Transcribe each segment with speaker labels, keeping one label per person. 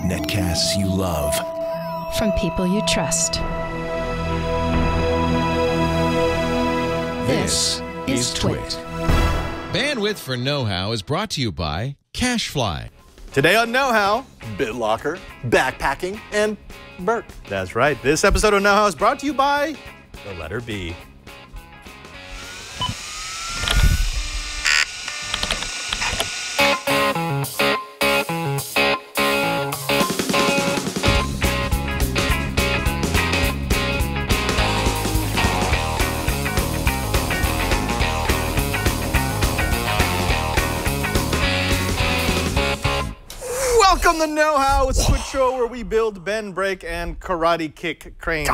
Speaker 1: Netcasts you love.
Speaker 2: From people you trust.
Speaker 1: This is Twit.
Speaker 3: Bandwidth for Know-How is brought to you by CacheFly.
Speaker 4: Today on Know-How,
Speaker 5: Bitlocker, backpacking, and Bert.
Speaker 4: That's right. This episode of Know-How is brought to you by the letter B. Welcome to Know-How, a Twitch show where we build, bend, break, and karate kick crane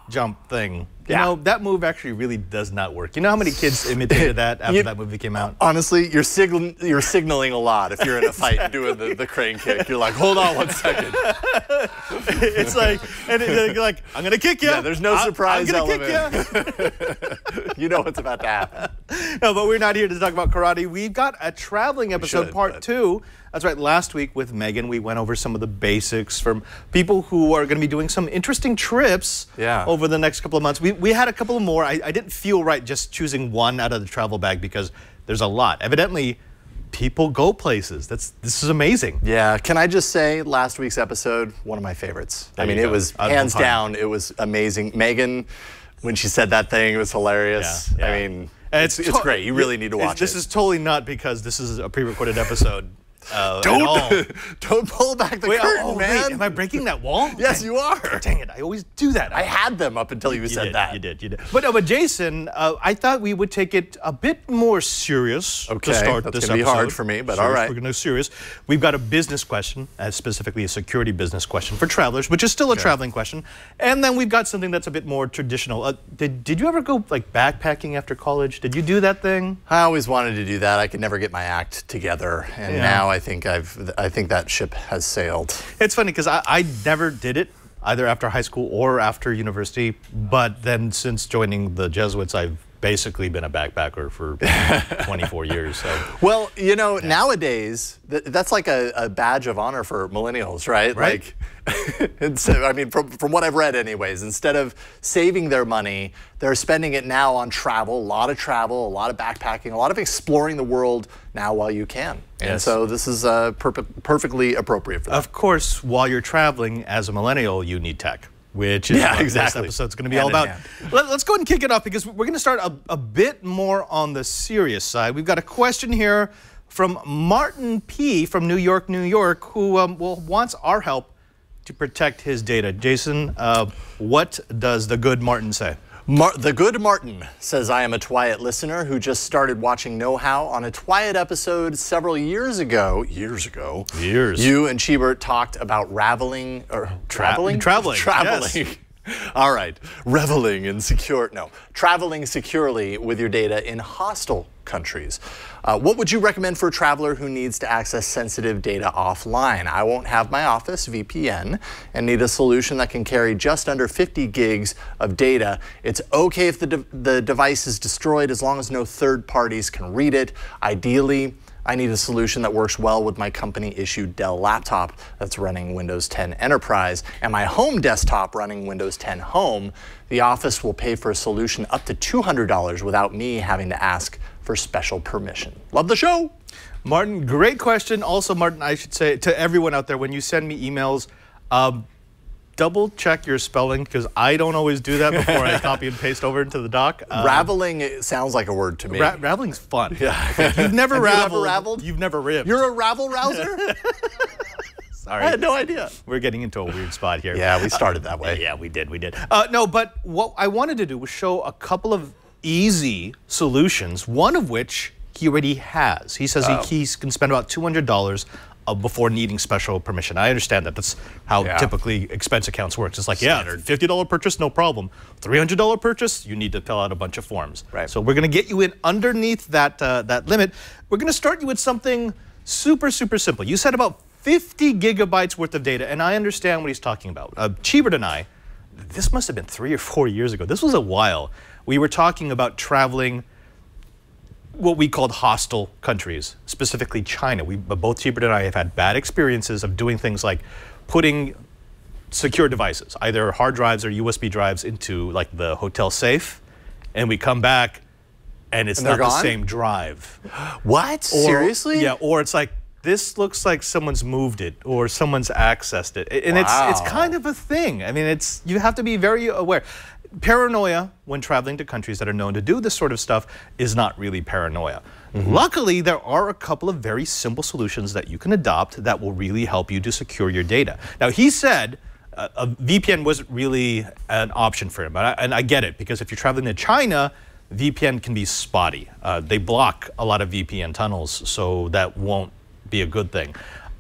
Speaker 4: jump thing. You know, that move actually really does not work. You know how many kids imitated that after that movie came out?
Speaker 5: Honestly, you're signaling a lot if you're in a fight doing the crane kick. You're like, hold on 1 second.
Speaker 4: It's like, and you're like, I'm going to kick you.
Speaker 5: Yeah, there's no surprise element.
Speaker 4: Kick
Speaker 5: You know what's about to happen.
Speaker 4: No, but we're not here to talk about karate. We've got a traveling episode, part 2. That's right, last week with Megan, we went over some of the basics from people who are going to be doing some interesting trips over the next couple of months. We had a couple more. I didn't feel right just choosing one out of the travel bag because there's a lot. Evidently, people go places. This is amazing.
Speaker 5: Yeah, can I just say, last week's episode, one of my favorites. I mean, it was hands down, it was amazing. Megan, when she said that thing, it was hilarious.
Speaker 4: Yeah.
Speaker 5: I mean, it's great. You really need to watch it.
Speaker 4: This is totally not because this is a pre-recorded episode.
Speaker 5: Don't pull back the curtain, man.
Speaker 4: Wait, am I breaking that wall?
Speaker 5: Yes, you are.
Speaker 4: Dang it, I always do that.
Speaker 5: I had them up until you said that.
Speaker 4: You did. But Jason, I thought we would take it a bit more serious to start this episode.
Speaker 5: That's going to be hard for me, but all right.
Speaker 4: We're going to go serious. We've got a business question, specifically a security business question for travelers, which is still a traveling question. And then we've got something that's a bit more traditional. Did you ever go like backpacking after college? Did you do that thing?
Speaker 5: I always wanted to do that. I could never get my act together, and now I think that ship has sailed.
Speaker 4: It's funny because I never did it either after high school or after university, but then since joining the Jesuits, I've basically been a backpacker for 24 years. So.
Speaker 5: Well, you know, nowadays, that's like a badge of honor for millennials, right? Like, I mean, from what I've read anyways, instead of saving their money, they're spending it now on travel, a lot of backpacking, a lot of exploring the world now while you can. And so this is perfectly appropriate for that.
Speaker 4: Of course, while you're traveling as a millennial, you need tech. Which is what this episode's going to be all about. Let's go ahead and kick it off because we're going to start a bit more on the serious side. We've got a question here from Martin P. from New York, who wants our help to protect his data. Jason, what does the good Martin say?
Speaker 5: The good Martin says, I am a Twiat listener who just started watching Know-How on a Twiat episode several years ago. You and Chibert talked about traveling.
Speaker 4: Yes.
Speaker 5: All right. Traveling securely with your data in hostile countries. What would you recommend for a traveler who needs to access sensitive data offline? I won't have my office VPN and need a solution that can carry just under 50 gigs of data. It's okay if the device is destroyed as long as no third parties can read it. Ideally, I need a solution that works well with my company-issued Dell laptop that's running Windows 10 Enterprise and my home desktop running Windows 10 Home. The office will pay for a solution up to $200 without me having to ask for special permission. Love the show.
Speaker 4: Martin, great question. Also, Martin, I should say to everyone out there, when you send me emails, double check your spelling because I don't always do that before I copy and paste over into the doc.
Speaker 5: Raveling sounds like a word to me.
Speaker 4: Raveling's fun.
Speaker 5: Yeah.
Speaker 4: You've never
Speaker 5: raveled?
Speaker 4: You've never ripped.
Speaker 5: You're a ravel rouser?
Speaker 4: Sorry.
Speaker 5: I had no idea.
Speaker 4: We're getting into a weird spot here.
Speaker 5: Yeah, we started that way.
Speaker 4: Yeah, we did. No, but what I wanted to do was show a couple of easy solutions, one of which he already has. He says he can spend about $200 before needing special permission. I understand that. That's how typically expense accounts works. It's like, $50 purchase, no problem. $300 purchase, you need to fill out a bunch of forms. Right. So we're going to get you in underneath that limit. We're going to start you with something super, super simple. You said about 50 gigabytes worth of data, and I understand what he's talking about. Chibert and I, this must have been 3 or 4 years ago. This was a while. We were talking about traveling what we called hostile countries, specifically China. Both Hubert and I have had bad experiences of doing things like putting secure devices, either hard drives or USB drives, into like the hotel safe, and we come back and it's not the same drive.
Speaker 5: What? Seriously?
Speaker 4: Yeah, or it's like, this looks like someone's moved it or someone's accessed it. And it's kind of a thing. I mean, you have to be very aware. Paranoia when traveling to countries that are known to do this sort of stuff is not really paranoia. Luckily, there are a couple of very simple solutions that you can adopt that will really help you to secure your data. Now, he said a VPN wasn't really an option for him, and I get it, because if you're traveling to China, VPN can be spotty. They block a lot of VPN tunnels, so that won't be a good thing.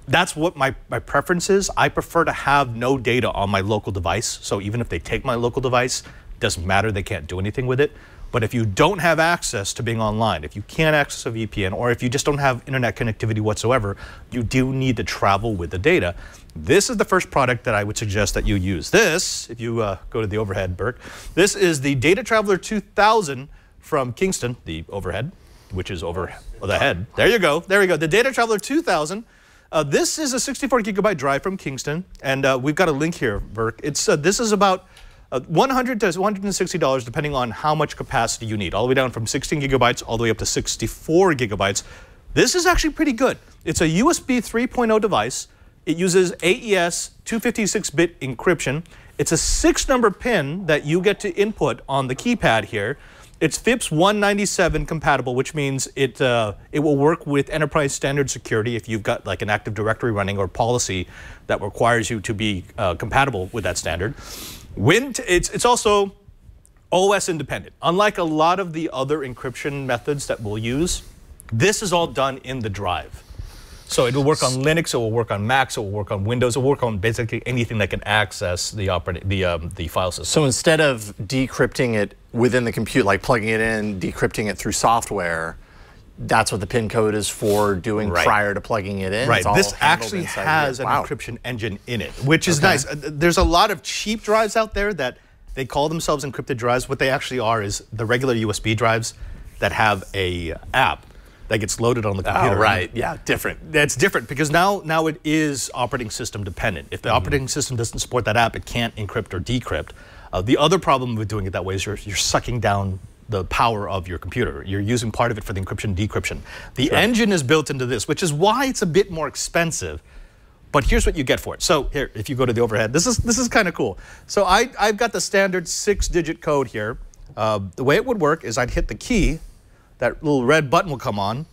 Speaker 4: That's what my preference is. I prefer to have no data on my local device, so even if they take my local device, it doesn't matter, they can't do anything with it. But if you don't have access to being online, if you can't access a VPN, or if you just don't have internet connectivity whatsoever, you do need to travel with the data. This is the first product that I would suggest that you use. This, if you go to the overhead, Burke, this is the Data Traveler 2000 from Kingston, the overhead, which is over the head. There you go. There we go. The Data Traveler 2000. This is a 64 gigabyte drive from Kingston, and we've got a link here, Burke. This is about $100 to $160, depending on how much capacity you need, all the way down from 16 gigabytes all the way up to 64 gigabytes. This is actually pretty good. It's a USB 3.0 device. It uses AES 256-bit encryption. It's a 6-number pin that you get to input on the keypad here. It's FIPS 197 compatible, which means it will work with enterprise standard security if you've got like an Active Directory running or policy that requires you to be compatible with that standard. It's also OS independent. Unlike a lot of the other encryption methods that we'll use, this is all done in the drive. So it will work on Linux, it will work on Macs, it will work on Windows, it will work on basically anything that can access the file system.
Speaker 5: So instead of decrypting it within the computer, like plugging it in, decrypting it through software, that's what the pin code is for doing prior to plugging it in?
Speaker 4: Right. This actually has an encryption engine in it, which is nice. There's a lot of cheap drives out there that they call themselves encrypted drives. What they actually are is the regular USB drives that have a app that gets loaded on the computer.
Speaker 5: Oh, right. Yeah, different.
Speaker 4: That's different because now it is operating system dependent. If the operating system doesn't support that app, it can't encrypt or decrypt. The other problem with doing it that way is you're sucking down the power of your computer. You're using part of it for the encryption and decryption. The engine is built into this, which is why it's a bit more expensive. But here's what you get for it. So here, if you go to the overhead, this is kind of cool. So I've got the standard 6-digit code here. The way it would work is I'd hit the key, that little red button will come on.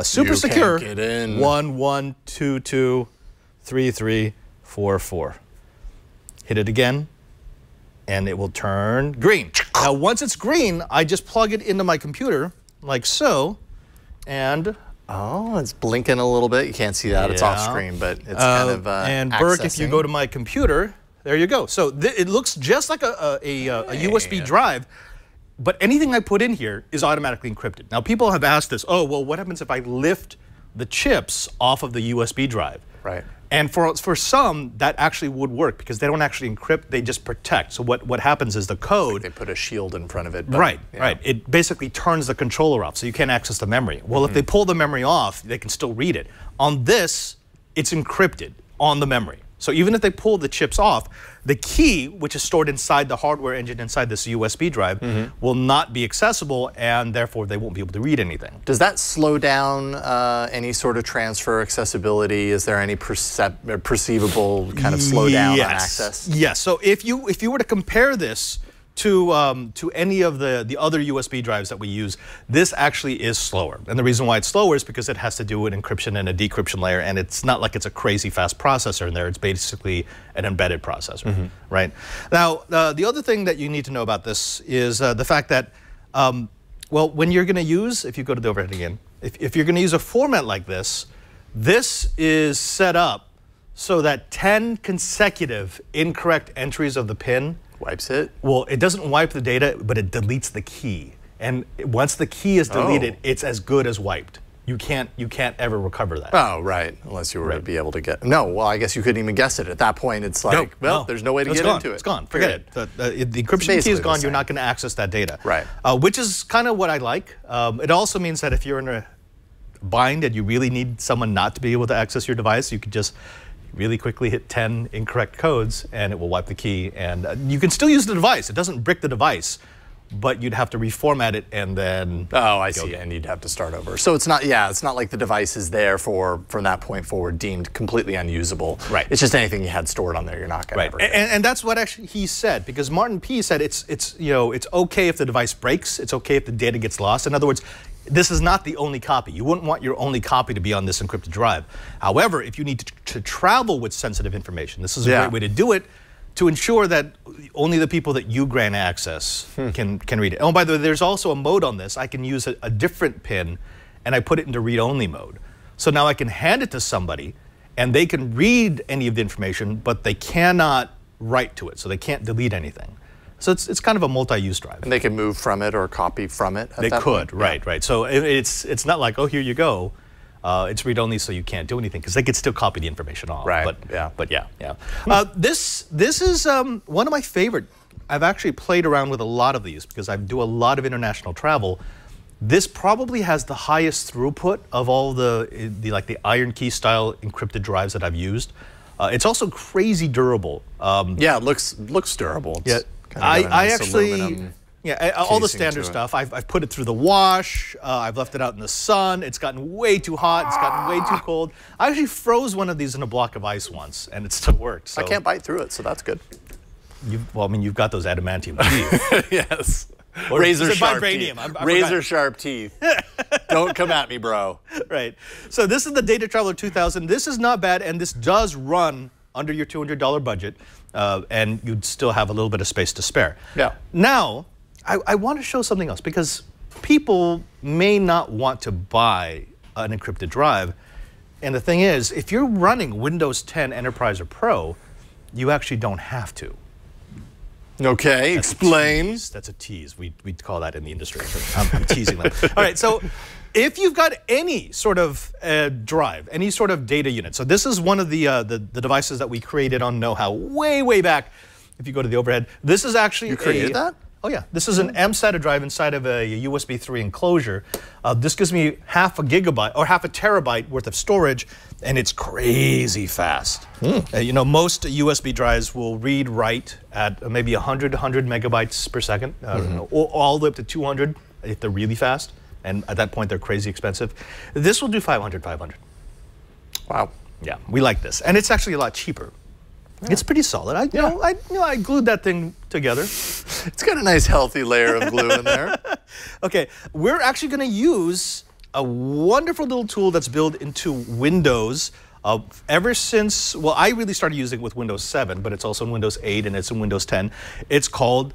Speaker 4: Super secure.
Speaker 5: Can't get in.
Speaker 4: 11223344. Hit it again, and it will turn green. Now, once it's green, I just plug it into my computer, like so, and...
Speaker 5: Oh, it's blinking a little bit. You can't see that. It's off screen, but it's kind of
Speaker 4: and Burke, if you go to my computer, there you go. So it looks just like a USB drive, but anything I put in here is automatically encrypted. Now, people have asked this, oh, well, what happens if I lift the chips off of the USB drive?
Speaker 5: Right.
Speaker 4: And for some, that actually would work because they don't actually encrypt, they just protect. So what happens is the code...
Speaker 5: Like they put a shield in front of it. But,
Speaker 4: right. It basically turns the controller off, so you can't access the memory. Well, if they pull the memory off, they can still read it. On this, it's encrypted on the memory. So even if they pull the chips off, the key, which is stored inside the hardware engine inside this USB drive, will not be accessible, and therefore they won't be able to read anything.
Speaker 5: Does that slow down any sort of transfer accessibility? Is there any perceivable kind of slowdown on access?
Speaker 4: Yes. So if you were to compare this to any of the other USB drives that we use, this actually is slower. And the reason why it's slower is because it has to do with encryption and a decryption layer, and it's not like it's a crazy fast processor in there. It's basically an embedded processor, right? Now, the other thing that you need to know about this is the fact that, well, when you're going to use, if you go to the overhead again, if you're going to use a format like this, this is set up so that 10 consecutive incorrect entries of the PIN
Speaker 5: wipes it?
Speaker 4: Well, it doesn't wipe the data, but it deletes the key. And once the key is deleted, it's as good as wiped. you can't ever recover that.
Speaker 5: Oh, right. Unless you were to be able to get. No, well, I guess you couldn't even guess it. At that point, it's like, there's no way to get into it.
Speaker 4: It's gone. Forget it. The encryption key is gone. You're not going to access that data.
Speaker 5: Right.
Speaker 4: Which is kind of what I like. It also means that if you're in a bind and you really need someone not to be able to access your device, you could just really quickly hit 10 incorrect codes and it will wipe the key. And you can still use the device. It doesn't brick the device, but you'd have to reformat it and then
Speaker 5: I see. Again. And you'd have to start over. So it's not, it's not like the device is there from that point forward deemed completely unusable.
Speaker 4: Right.
Speaker 5: It's just anything you had stored on there, you're not going to ever get.
Speaker 4: And that's what actually he said, because Martin P said it's okay if the device breaks, it's okay if the data gets lost. In other words, this is not the only copy. You wouldn't want your only copy to be on this encrypted drive. However, if you need to travel with sensitive information, this is a great way to do it, to ensure that only the people that you grant access can read it. Oh, by the way, there's also a mode on this. I can use a different pin, and I put it into read-only mode. So now I can hand it to somebody, and they can read any of the information, but they cannot write to it, so they can't delete anything. So it's kind of a multi-use drive.
Speaker 5: And they can move from it or copy from it at
Speaker 4: They
Speaker 5: that
Speaker 4: could,
Speaker 5: point?
Speaker 4: right. So it's not like, oh, here you go. It's read-only, so you can't do anything, because they could still copy the information off.
Speaker 5: Right,
Speaker 4: But yeah. This is one of my favorite. I've actually played around with a lot of these, because I do a lot of international travel. This probably has the highest throughput of all the Iron Key style encrypted drives that I've used. It's also crazy durable.
Speaker 5: It looks durable. It's
Speaker 4: I actually,
Speaker 5: aluminum
Speaker 4: all the standard stuff. I've put it through the wash. I've left it out in the sun. It's gotten way too hot. It's gotten way too cold. I actually froze one of these in a block of ice once, and it still worked. So.
Speaker 5: I can't bite through it, so that's good.
Speaker 4: You've got those adamantium teeth.
Speaker 5: Yes.
Speaker 4: Or
Speaker 5: Razor sharp
Speaker 4: vibranium.
Speaker 5: teeth. Razor sharp teeth. Don't come at me, bro.
Speaker 4: Right. So this is the Data Traveler 2000. This is not bad, and this does run under your $200 budget, and you'd still have a little bit of space to spare.
Speaker 5: Yeah.
Speaker 4: Now, I want to show something else, because people may not want to buy an encrypted drive. And the thing is, if you're running Windows 10 Enterprise or Pro, you actually don't have to.
Speaker 5: Okay, explain.
Speaker 4: That's a tease. We'd call that in the industry. I'm teasing them. All right, so if you've got any sort of drive, any sort of data unit, so this is one of the devices that we created on Know-How way back. If you go to the overhead, this is actually
Speaker 5: you created that?
Speaker 4: Oh yeah, this is an mSATA drive inside of a USB 3 enclosure. This gives me half a gigabyte or half a terabyte worth of storage, and it's crazy fast. Most USB drives will write at maybe 100 megabytes per second, or all the way up to 200 if they're really fast, and at that point they're crazy expensive. This will do 500.
Speaker 5: Wow.
Speaker 4: Yeah, we like this, and it's actually a lot cheaper. It's pretty solid. I glued that thing together.
Speaker 5: It's got a nice healthy layer of glue in there.
Speaker 4: Okay, we're actually going to use a wonderful little tool that's built into Windows. Ever since, I really started using it with Windows 7, but it's also in Windows 8 and it's in Windows 10. It's called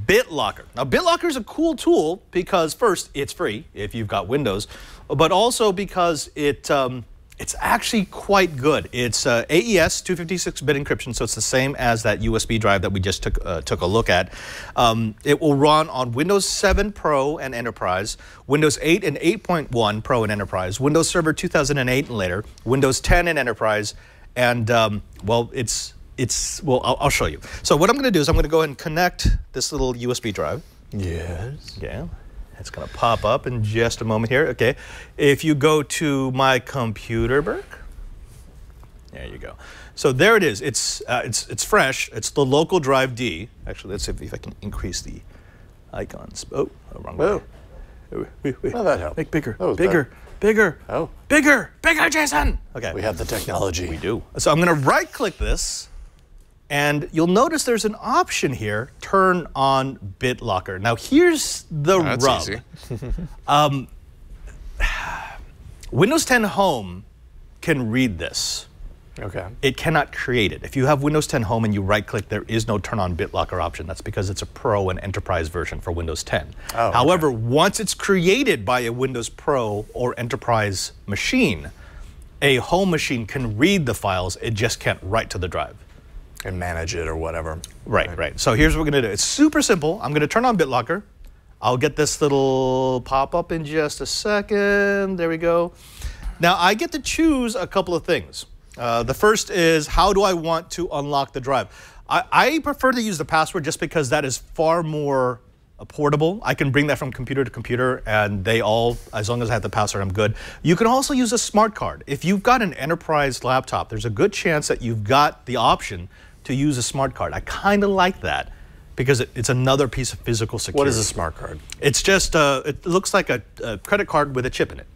Speaker 4: Bitlocker. Now, Bitlocker is a cool tool because, first, it's free if you've got Windows, but also because it's actually quite good. It's AES 256-bit encryption, so it's the same as that USB drive that we just took a look at. It will run on Windows 7 Pro and Enterprise, Windows 8 and 8.1 Pro and Enterprise, Windows Server 2008 and later, Windows 10 and Enterprise, and I'll show you. So what I'm going to do is I'm going to go ahead and connect this little USB drive.
Speaker 5: Yes.
Speaker 4: Yeah. It's going to pop up in just a moment here. Okay, if you go to my computer, Burke, there you go. So there it is. It's fresh. It's the local drive D. Actually, let's see if I can increase the icons. Oh, wrong way. Wait.
Speaker 5: Oh, that helped.
Speaker 4: Make bigger.
Speaker 5: Oh,
Speaker 4: bigger.
Speaker 5: Oh.
Speaker 4: Bigger, Jason. Okay.
Speaker 5: We have the technology.
Speaker 4: We do. So I'm going to right-click this. And you'll notice there's an option here, turn on Bitlocker. Now here's the rub.
Speaker 5: Easy.
Speaker 4: Windows 10 Home can read this.
Speaker 5: Okay.
Speaker 4: It cannot create it. If you have Windows 10 Home and you right-click, there is no turn on Bitlocker option. That's because it's a Pro and Enterprise version for Windows 10.
Speaker 5: Oh, okay.
Speaker 4: However, once it's created by a Windows Pro or Enterprise machine, a home machine can read the files, it just can't write to the drive.
Speaker 5: And manage it or whatever.
Speaker 4: Right. So here's what we're going to do. It's super simple. I'm going to turn on Bitlocker. I'll get this little pop-up in just a second. There we go. Now, I get to choose a couple of things. The first is, how do I want to unlock the drive? I prefer to use the password just because that is far more portable. I can bring that from computer to computer, and they all, as long as I have the password, I'm good. You can also use a smart card. If you've got an enterprise laptop, there's a good chance that you've got the option to use a smart card. I kind of like that because it's another piece of physical security.
Speaker 5: What is a smart card?
Speaker 4: It's just, it looks like a credit card with a chip in it.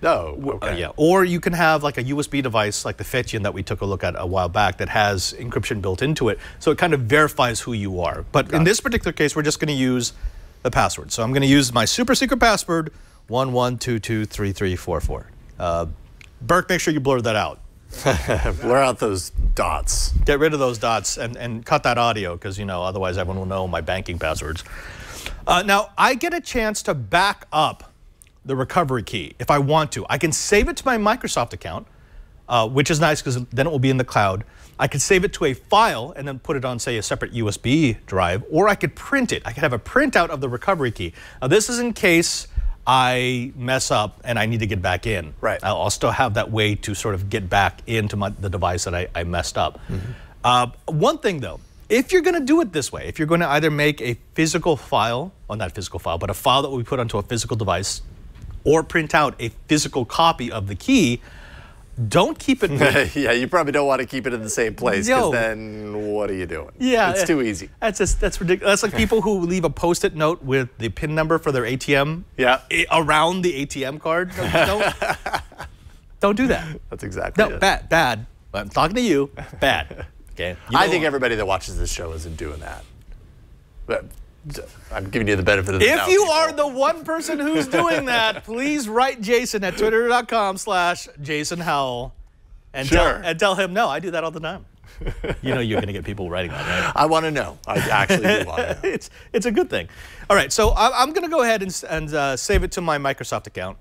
Speaker 5: Oh, okay.
Speaker 4: Yeah. Or you can have like a USB device like the Fetchian that we took a look at a while back that has encryption built into it. So it kind of verifies who you are. But in this particular case, we're just going to use the password. So I'm going to use my super secret password, 11223344. Burke, make sure you blur that out.
Speaker 5: Blur out those dots.
Speaker 4: Get rid of those dots and cut that audio because, you know, otherwise everyone will know my banking passwords. Now, I get a chance to back up the recovery key if I want to. I can save it to my Microsoft account, which is nice because then it will be in the cloud. I could save it to a file and then put it on, say, a separate USB drive, or I could print it. I could have a printout of the recovery key. Now, this is in case I mess up and I need to get back in.
Speaker 5: Right.
Speaker 4: I'll still have that way to sort of get back into the device that I messed up. One thing, though, if you're going to do it this way, if you're going to either make a physical file, well, not physical file, but a file that will be put onto a physical device, or print out a physical copy of the key, don't keep it.
Speaker 5: Yeah, you probably don't want to keep it in the same place because then what are you doing? Yeah, it's too easy.
Speaker 4: That's ridiculous. That's like people who leave a Post-it note with the PIN number for their ATM. Around the ATM card. Don't do that.
Speaker 5: That's exactly it.
Speaker 4: Bad. I'm talking to you. Bad. Okay.
Speaker 5: I think everybody that watches this show isn't doing that. But I'm giving you the benefit of the doubt.
Speaker 4: If you are the one person who's doing that, please write Jason at twitter.com/Jason Howell and tell him, no, I do that all the time. You know you're going to get people writing that, right?
Speaker 5: I want to know. I actually do want to know.
Speaker 4: It's a good thing. All right, so I'm going to go ahead and save it to my Microsoft account.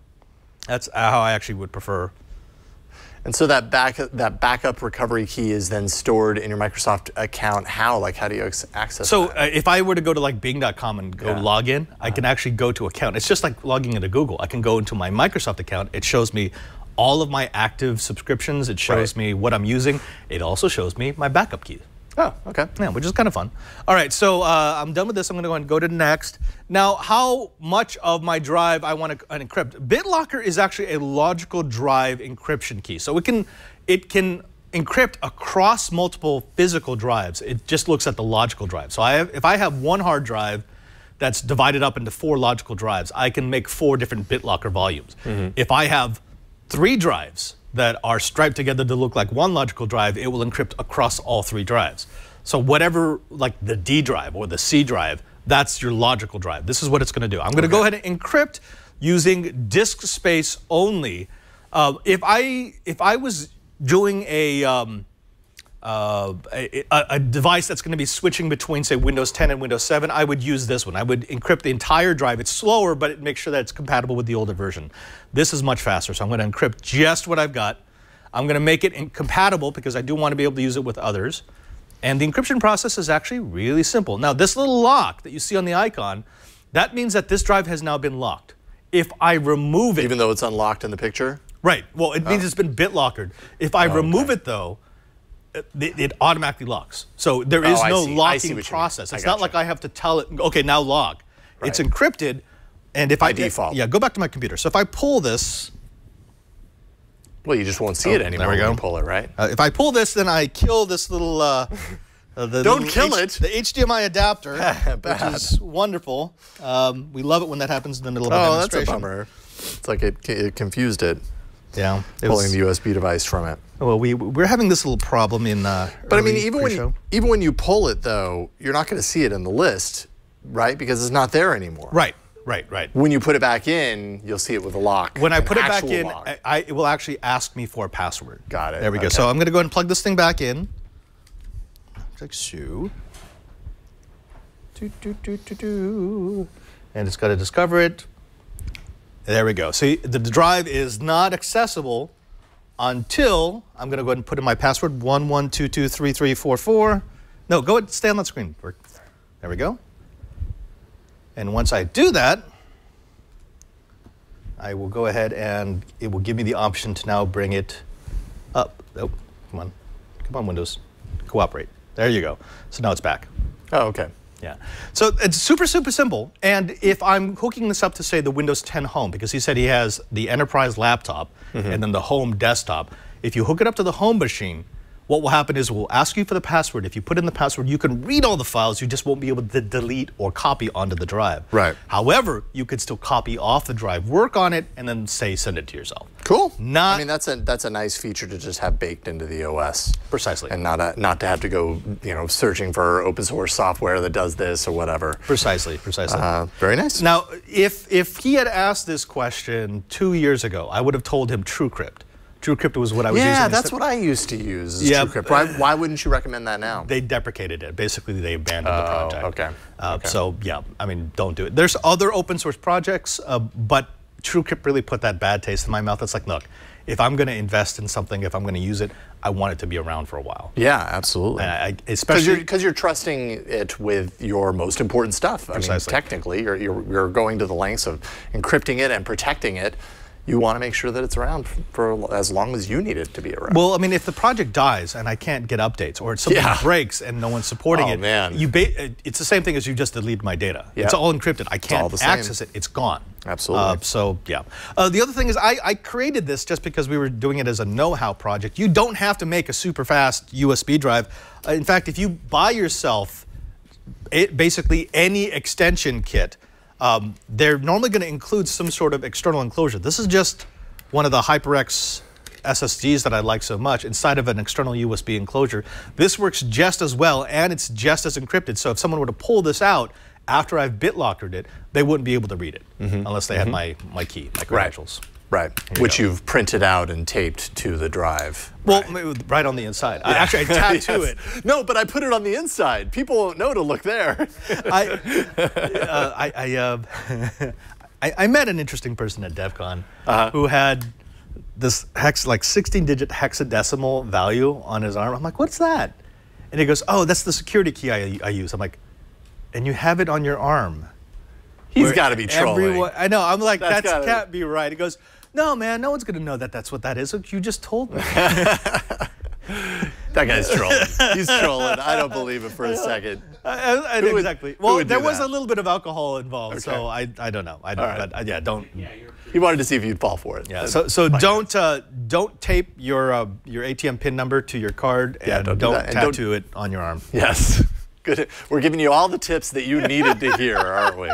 Speaker 4: That's how I actually would prefer.
Speaker 5: And so that backup recovery key is then stored in your Microsoft account. How? Like, how do you access
Speaker 4: so,
Speaker 5: that?
Speaker 4: If I were to go to like Bing.com and go log in, I can actually go to account. It's just like logging into Google. I can go into my Microsoft account. It shows me all of my active subscriptions. It shows me what I'm using. It also shows me my backup key.
Speaker 5: Oh, okay.
Speaker 4: Yeah, which is kind of fun. All right, so I'm done with this. I'm going to go and go to next. Now, how much of my drive I want to encrypt? Bitlocker is actually a logical drive encryption key. So it can encrypt across multiple physical drives. It just looks at the logical drive. So if I have one hard drive that's divided up into 4 logical drives, I can make 4 different Bitlocker volumes. If I have 3 drives that are striped together to look like one logical drive, it will encrypt across all 3 drives. So whatever, like the D drive or the C drive, that's your logical drive. This is what it's going to do. I'm going to go ahead and encrypt using disk space only. If I was doing a device that's going to be switching between, say, Windows 10 and Windows 7, I would use this one. I would encrypt the entire drive. It's slower, but it makes sure that it's compatible with the older version. This is much faster, so I'm going to encrypt just what I've got. I'm going to make it compatible because I do want to be able to use it with others. And the encryption process is actually really simple. Now, this little lock that you see on the icon, that means that this drive has now been locked. If I remove it...
Speaker 5: Even though it's unlocked in the picture?
Speaker 4: Right. Well, it means it's been BitLockered. If I remove it, though, it automatically locks. So there is no locking process. It's not like I have to tell it, okay, now lock. Right. It's encrypted, and if
Speaker 5: by default.
Speaker 4: Yeah, go back to my computer. So if I pull this...
Speaker 5: Well, you just won't see it anymore when you pull it, right?
Speaker 4: If I pull this, then I kill this little...
Speaker 5: Don't kill it!
Speaker 4: The HDMI adapter, which is wonderful. We love it when that happens in the middle of a demonstration.
Speaker 5: That's a bummer. It's like it confused it.
Speaker 4: Yeah,
Speaker 5: pulling the USB device from it.
Speaker 4: Well, we're having this little problem in. But
Speaker 5: I mean, even when you pull it, though, you're not going to see it in the list, right? Because it's not there anymore.
Speaker 4: Right.
Speaker 5: When you put it back in, you'll see it with a lock.
Speaker 4: When I put it back in, it will actually ask me for a password.
Speaker 5: Got it.
Speaker 4: There we go. So I'm going to go ahead and plug this thing back in. Like so. And it's got to discover it. There we go. See, the drive is not accessible until I'm going to go ahead and put in my password 11223344. No, go ahead, stay on that screen. There we go. And once I do that, I will go ahead and it will give me the option to now bring it up. Oh, come on. Come on, Windows. Cooperate. There you go. So now it's back.
Speaker 5: Oh, okay.
Speaker 4: Yeah. So it's super, super simple. And if I'm hooking this up to, say, the Windows 10 Home, because he said he has the enterprise laptop and then the home desktop, if you hook it up to the home machine, what will happen is we'll ask you for the password. If you put in the password, you can read all the files. You just won't be able to delete or copy onto the drive.
Speaker 5: Right.
Speaker 4: However, you could still copy off the drive, work on it, and then, say, send it to yourself.
Speaker 5: Cool.
Speaker 4: Not,
Speaker 5: I mean, that's a nice feature to just have baked into the OS.
Speaker 4: Precisely.
Speaker 5: And not to have to go, searching for open source software that does this or whatever.
Speaker 4: Precisely. Precisely.
Speaker 5: Very nice.
Speaker 4: Now, if he had asked this question 2 years ago, I would have told him TrueCrypt. TrueCrypt was what I was using.
Speaker 5: Yeah, that's what I used to use, is TrueCrypt. Why wouldn't you recommend that now?
Speaker 4: They deprecated it. Basically, they abandoned the project.
Speaker 5: Okay.
Speaker 4: So, yeah, I mean, don't do it. There's other open source projects, but TrueCrypt really put that bad taste in my mouth. It's like, look, if I'm going to invest in something, if I'm going to use it, I want it to be around for a while.
Speaker 5: Yeah, absolutely.
Speaker 4: Especially
Speaker 5: because you're trusting it with your most important stuff.
Speaker 4: Precisely.
Speaker 5: I mean, technically, you're going to the lengths of encrypting it and protecting it. You want to make sure that it's around for as long as you need it to be around.
Speaker 4: Well, I mean, if the project dies and I can't get updates, or something breaks and no one's supporting it,
Speaker 5: man.
Speaker 4: It's the same thing as you just deleted my data.
Speaker 5: Yeah.
Speaker 4: It's all encrypted. I can't access it. It's gone.
Speaker 5: Absolutely.
Speaker 4: So, yeah. The other thing is I created this just because we were doing it as a know-how project. You don't have to make a super fast USB drive. In fact, if you buy yourself basically any extension kit, they're normally going to include some sort of external enclosure. This is just one of the HyperX SSDs that I like so much inside of an external USB enclosure. This works just as well, and it's just as encrypted. So if someone were to pull this out after I've BitLockered it, they wouldn't be able to read it unless they had my key, my credentials.
Speaker 5: Right, which you've printed out and taped to the drive.
Speaker 4: Well, right on the inside. Yeah. Actually, I tattoo it.
Speaker 5: No, but I put it on the inside. People won't know to look there.
Speaker 4: I met an interesting person at DEF CON who had this 16-digit hexadecimal value on his arm. I'm like, what's that? And he goes, oh, that's the security key I use. I'm like, and you have it on your arm?
Speaker 5: He's got to be trolling.
Speaker 4: I know. I'm like, that can't be right. He goes, no, man, no one's going to know that that's what that is. You just told me.
Speaker 5: That guy's trolling. He's trolling. I don't believe it for a second.
Speaker 4: Exactly. Well, there was a little bit of alcohol involved, so I don't know. I don't.
Speaker 5: Right.
Speaker 4: But yeah, don't.
Speaker 5: He wanted to see if you'd fall for it.
Speaker 4: Yeah. So don't tape your ATM PIN number to your card, and don't tattoo it on your arm.
Speaker 5: Yes. Good. We're giving you all the tips that you needed to hear, aren't we?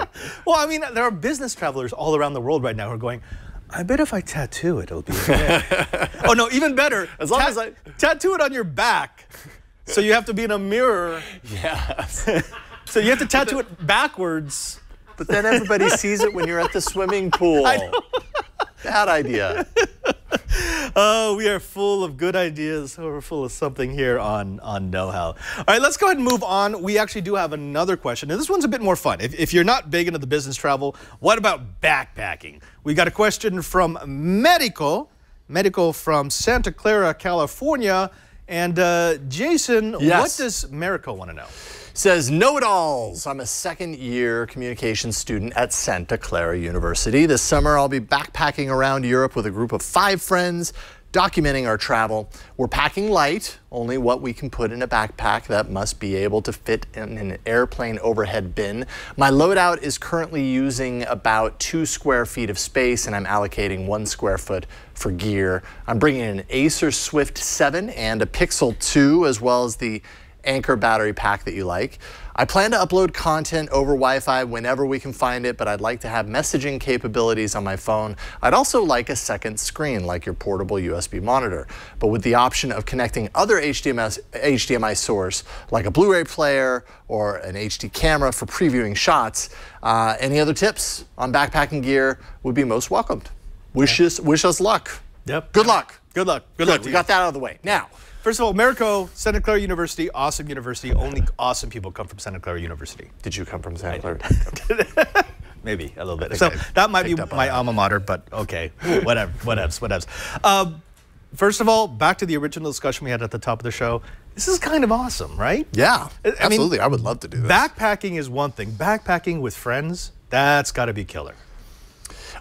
Speaker 4: Well, I mean, there are business travelers all around the world right now who are going, I bet if I tattoo it, it'll be okay. Oh, no, even better.
Speaker 5: As long as I
Speaker 4: tattoo it on your back. So you have to be in a mirror.
Speaker 5: Yes.
Speaker 4: So you have to tattoo it backwards.
Speaker 5: But then everybody sees it when you're at the swimming pool.
Speaker 4: I know.
Speaker 5: Bad idea.
Speaker 4: Oh, we are full of good ideas. We're full of something here on Know-How. All right, let's go ahead and move on. We actually do have another question. And this one's a bit more fun. If you're not big into the business travel, what about backpacking? We got a question from Medico from Santa Clara, California. And Jason, what does Marico want to know?
Speaker 5: Says, know-it-alls. I'm a second-year communications student at Santa Clara University. This summer, I'll be backpacking around Europe with a group of 5 friends, documenting our travel. We're packing light, only what we can put in a backpack that must be able to fit in an airplane overhead bin. My loadout is currently using about 2 square feet of space, and I'm allocating 1 square foot for gear. I'm bringing an Acer Swift 7 and a Pixel 2, as well as the Anchor battery pack that you like. I plan to upload content over Wi-Fi whenever we can find it, but I'd like to have messaging capabilities on my phone. I'd also like a second screen, like your portable USB monitor, but with the option of connecting other HDMI source, like a Blu-ray player or an HD camera for previewing shots. Any other tips on backpacking gear would be most welcomed. Wish us luck.
Speaker 4: Yep.
Speaker 5: Good luck.
Speaker 4: Good luck.
Speaker 5: Good. We got that out of the way. Now,
Speaker 4: first of all, Marico, Santa Clara University, awesome university. Only awesome people come from Santa Clara University.
Speaker 5: Did you come from Santa Clara?
Speaker 4: Maybe a little bit. So that might be my alma mater, but okay, whatevs. first of all, back to the original discussion we had at the top of the show. This is kind of awesome, right?
Speaker 5: Yeah, absolutely.
Speaker 4: mean,
Speaker 5: I would love to do this.
Speaker 4: Backpacking is one thing. Backpacking with friends, that's got to be killer.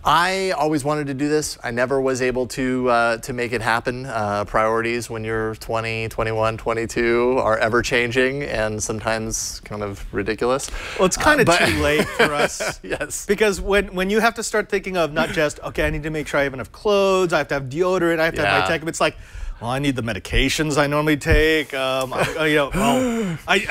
Speaker 5: I always wanted to do this. I never was able to make it happen. Priorities when you're 20, 21, 22 are ever changing and sometimes kind of ridiculous.
Speaker 4: Well, it's kind of too late for us.
Speaker 5: Yes.
Speaker 4: Because when you have to start thinking of not just, okay, I need to make sure I have enough clothes, I have to have deodorant, I have to have my tech. It's like, well, I need the medications I normally take. I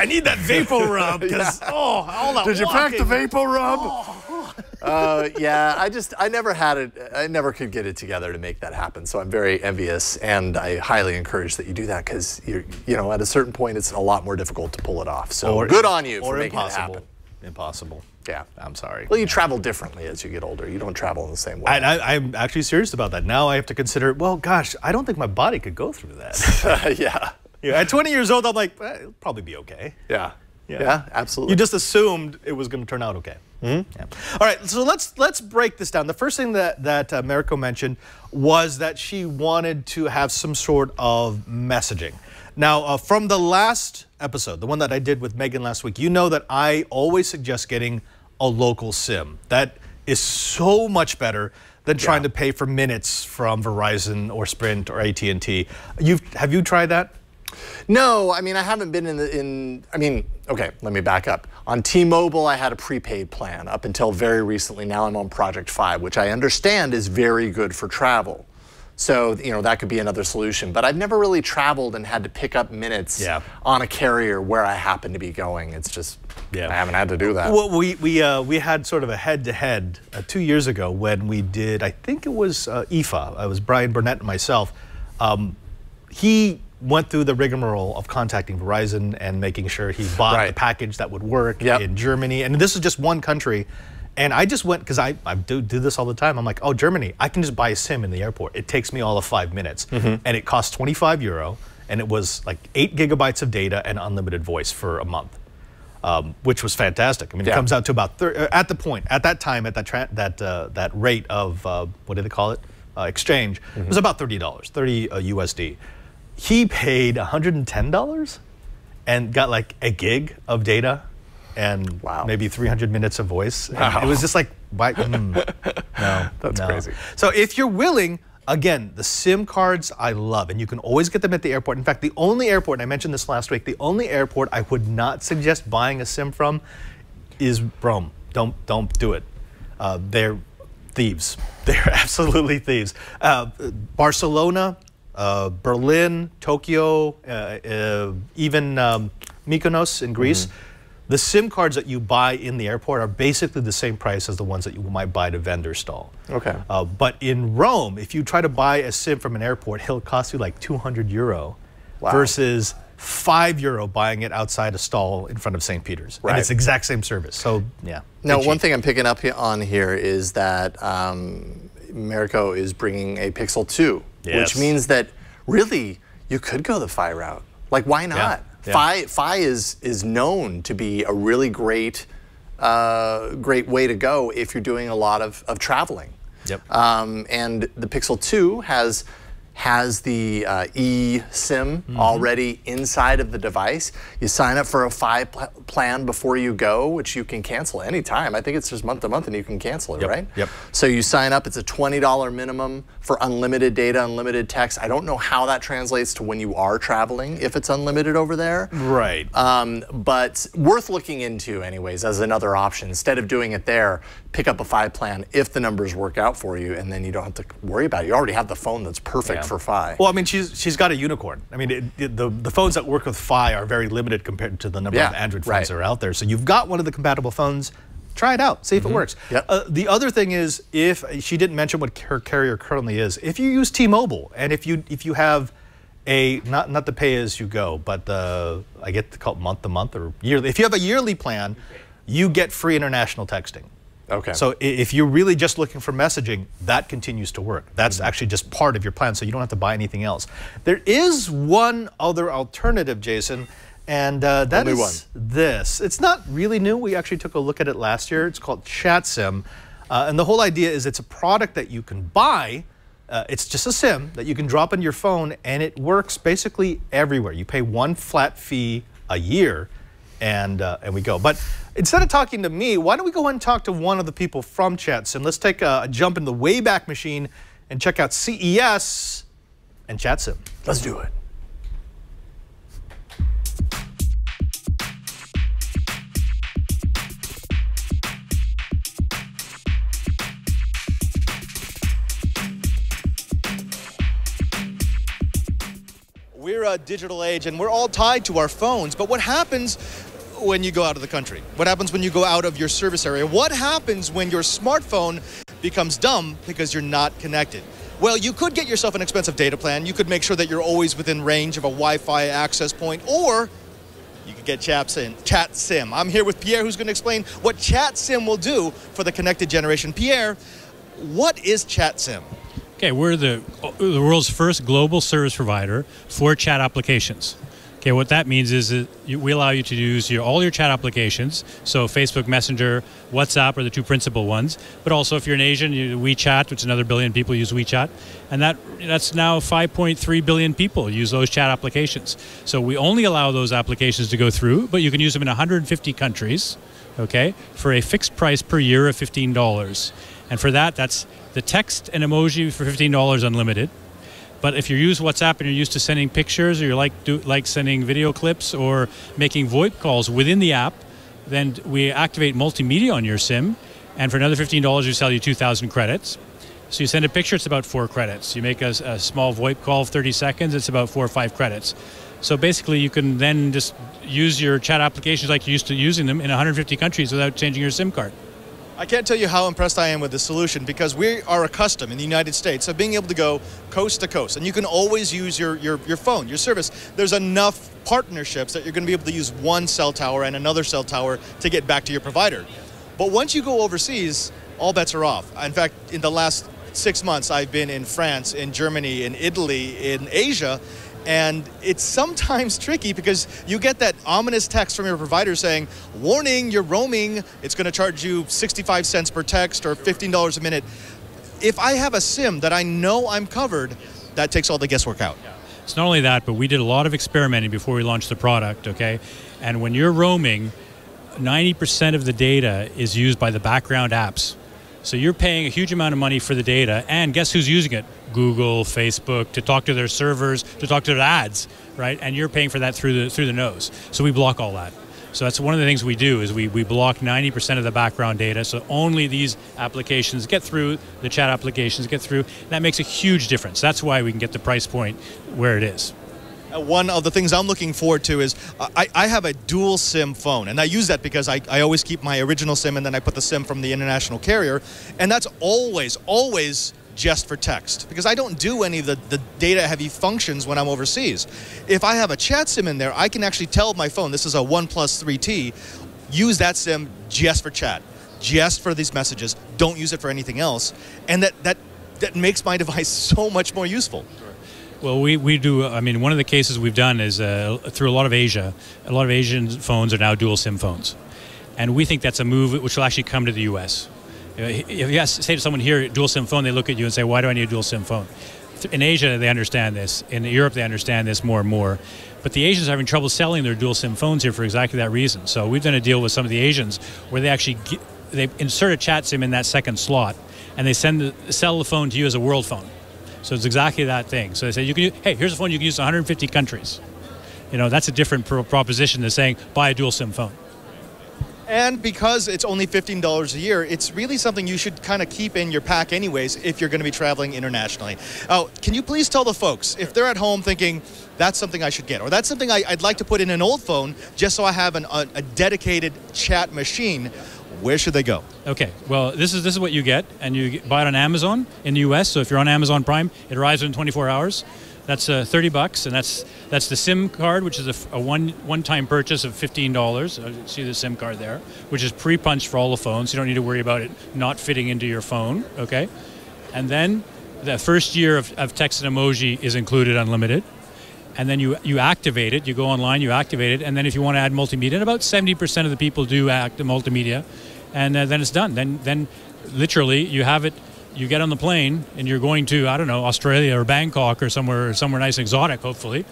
Speaker 4: need that vapor rub because all that
Speaker 5: Did you pack the
Speaker 4: walking.
Speaker 5: vapor rub? Yeah, I never had it. I never could get it together to make that happen. So I'm very envious, and I highly encourage that you do that because at a certain point it's a lot more difficult to pull it off. So good on you for making it happen.
Speaker 4: Impossible.
Speaker 5: Yeah.
Speaker 4: I'm sorry.
Speaker 5: Well, you travel differently as you get older. You don't travel in the same way.
Speaker 4: I'm actually serious about that. Now I have to consider, well, gosh, I don't think my body could go through that.
Speaker 5: Yeah.
Speaker 4: At 20 years old, I'm like, it'll probably be okay.
Speaker 5: Yeah. Yeah, absolutely.
Speaker 4: You just assumed it was going to turn out okay. Mm-hmm. Yeah. All right, so let's break this down. The first thing that Mariko mentioned was that she wanted to have some sort of messaging. Now, from the last episode, the one that I did with Megan last week, you know that I always suggest getting a local SIM. That is so much better than trying to pay for minutes from Verizon or Sprint or AT&T. Have you tried that?
Speaker 5: No, I mean, I haven't been okay, let me back up. On T-Mobile, I had a prepaid plan up until very recently. Now I'm on Project 5, which I understand is very good for travel. So, that could be another solution. But I've never really traveled and had to pick up minutes on a carrier where I happen to be going. It's just, I haven't had to do that.
Speaker 4: Well, we had sort of a head-to-head 2 years ago when we did, I think it was IFA. It was Brian Burnett and myself. He went through the rigmarole of contacting Verizon and making sure he bought a package that would work in Germany. And this is just one country. And I just went, because I do this all the time. I'm like, oh, Germany, I can just buy a SIM in the airport. It takes me all of 5 minutes. And it costs €25. And it was like 8 gigabytes of data and unlimited voice for a month, which was fantastic. I mean, it comes out to about, at that time, at that rate of, what do they call it? Exchange, it was about $30, 30 USD. He paid $110 and got like a gig of data and maybe 300 minutes of voice. It was just like, no.
Speaker 5: That's crazy.
Speaker 4: So if you're willing, again, the SIM cards I love, and you can always get them at the airport. In fact, the only airport, and I mentioned this last week, the only airport I would not suggest buying a SIM from is Rome. Don't do it. They're thieves. They're absolutely thieves. Barcelona, Berlin, Tokyo, even Mykonos in Greece, the SIM cards that you buy in the airport are basically the same price as the ones that you might buy at a vendor stall.
Speaker 5: Okay.
Speaker 4: But in Rome, if you try to buy a SIM from an airport, it'll cost you like €200 versus €5 buying it outside a stall in front of St. Peter's.
Speaker 5: Right.
Speaker 4: And it's the exact same service. So, yeah.
Speaker 5: Now, one thing I'm picking up on here is that Mariko is bringing a Pixel 2, which means that really you could go the Fi route. Like, why not? Fi is known to be a really great way to go if you're doing a lot of traveling.
Speaker 4: Yep.
Speaker 5: And the Pixel 2 has the eSIM already inside of the device. You sign up for a Fi plan before you go, which you can cancel anytime. I think it's just month to month and you can cancel it, right?
Speaker 4: Yep.
Speaker 5: So you sign up, it's a $20 minimum for unlimited data, unlimited text. I don't know how that translates to when you are traveling, if it's unlimited over there.
Speaker 4: Right.
Speaker 5: But worth looking into anyways as another option. Instead of doing it there, pick up a Fi plan if the numbers work out for you, and then you don't have to worry about it. You already have the phone that's perfect for Fi.
Speaker 4: Well, I mean, she's got a unicorn. I mean, the phones that work with Fi are very limited compared to the number of Android phones that are out there. So you've got one of the compatible phones. Try it out. See if it works.
Speaker 5: Yep.
Speaker 4: The other thing is, if she didn't mention what her carrier currently is, if you use T-Mobile and if you have a not the pay as you go, but I get to call it month to month or yearly. If you have a yearly plan, you get free international texting.
Speaker 5: Okay.
Speaker 4: So if you're really just looking for messaging, that continues to work. That's actually just part of your plan, so you don't have to buy anything else. There is one other alternative, Jason, and that is this. It's not really new. We actually took a look at it last year. It's called ChatSim, and the whole idea is it's a product that you can buy, It's just a SIM that you can drop into your phone, and it works basically everywhere. You pay one flat fee a year, and we go. But instead of talking to me, why don't we go ahead and talk to one of the people from ChatSim? Let's take a jump in the Wayback Machine and check out CES and ChatSim.
Speaker 5: Let's do it.
Speaker 4: We're a digital age, and we're all tied to our phones. But what happens when you go out of the country? What happens when you go out of your service area? What happens when your smartphone becomes dumb because you're not connected? Well, you could get yourself an expensive data plan. You could make sure that you're always within range of a Wi-Fi access point, or you could get ChatSim. I'm here with Pierre, who's going to explain what ChatSim will do for the connected generation. Pierre, what is ChatSim?
Speaker 6: Okay, we're the world's first global service provider for chat applications. Okay, what that means is that we allow you to use all your chat applications, so Facebook Messenger, WhatsApp are the two principal ones, but also if you're an Asian, WeChat, which is another billion people use WeChat, and that's now 5.3 billion people use those chat applications. So we only allow those applications to go through, but you can use them in 150 countries, okay, for a fixed price per year of $15. And for that's the text and emoji for $15 unlimited. But if you use WhatsApp and you're used to sending pictures, or you like sending video clips or making VoIP calls within the app, then we activate multimedia on your SIM, and for another $15 we sell you 2,000 credits. So you send a picture, it's about 4 credits. You make a small VoIP call of 30 seconds, it's about 4 or 5 credits. So basically you can then just use your chat applications like you're used to using them in 150 countries without changing your SIM card.
Speaker 4: I can't tell you how impressed I am with this solution, because we are accustomed in the United States of being able to go coast to coast, and you can always use your phone, your service. There's enough partnerships that you're going to be able to use one cell tower and another cell tower to get back to your provider. But once you go overseas, all bets are off. In fact, in the last 6 months, I've been in France, in Germany, in Italy, in Asia, and it's sometimes tricky because you get that ominous text from your provider saying, warning, you're roaming, it's going to charge you 65 cents per text or $15 a minute. If I have a SIM that I know I'm covered, that takes all the guesswork out.
Speaker 6: It's not only that, but we did a lot of experimenting before we launched the product, okay? And when you're roaming, 90% of the data is used by the background apps. So you're paying a huge amount of money for the data, and guess who's using it? Google, Facebook, to talk to their servers, to talk to their ads, right? And you're paying for that through the nose. So we block all that. So that's one of the things we do, is we block 90% of the background data, so only these applications get through, the chat applications get through. That makes a huge difference. That's why we can get the price point where it is.
Speaker 4: One of the things I'm looking forward to is I have a dual SIM phone, and I use that because I always keep my original SIM and then I put the SIM from the international carrier, and that's always just for text, because I don't do any of the data-heavy functions when I'm overseas. If I have a chat SIM in there, I can actually tell my phone, this is a OnePlus 3T, use that SIM just for chat, just for these messages, don't use it for anything else, and that makes my device so much more useful.
Speaker 6: Well, we do, I mean, one of the cases we've done is through a lot of Asia. A lot of Asian phones are now dual SIM phones. And we think that's a move which will actually come to the US. If you say to someone here, dual SIM phone, they look at you and say, why do I need a dual SIM phone? In Asia, they understand this. In Europe, they understand this more and more. But the Asians are having trouble selling their dual SIM phones here for exactly that reason. So we've done a deal with some of the Asians where they actually they insert a chat SIM in that second slot, and they sell the phone to you as a world phone. So it's exactly that thing. So they say, hey, here's a phone you can use in 150 countries. You know, that's a different proposition than saying, buy a dual SIM phone.
Speaker 4: And because it's only $15 a year, it's really something you should kind of keep in your pack anyways if you're going to be traveling internationally. Oh, can you please tell the folks, if they're at home thinking, that's something I should get, or that's something I'd like to put in an old phone just so I have a dedicated chat machine, where should they go?
Speaker 6: Okay, well, this is what you get, and you buy it on Amazon in the US. So if you're on Amazon Prime, it arrives in 24 hours. That's $30, and that's the SIM card, which is a one-time purchase of $15. See the SIM card there, which is pre-punched for all the phones. You don't need to worry about it not fitting into your phone. Okay, and then the first year of text and emoji is included, unlimited. And then you activate it. You go online, you activate it, and then if you want to add multimedia, and about 70% of the people do add the multimedia, and then it's done. Then literally you have it. you get on the plane and you're going to, I don't know, Australia or Bangkok or somewhere nice and exotic, hopefully.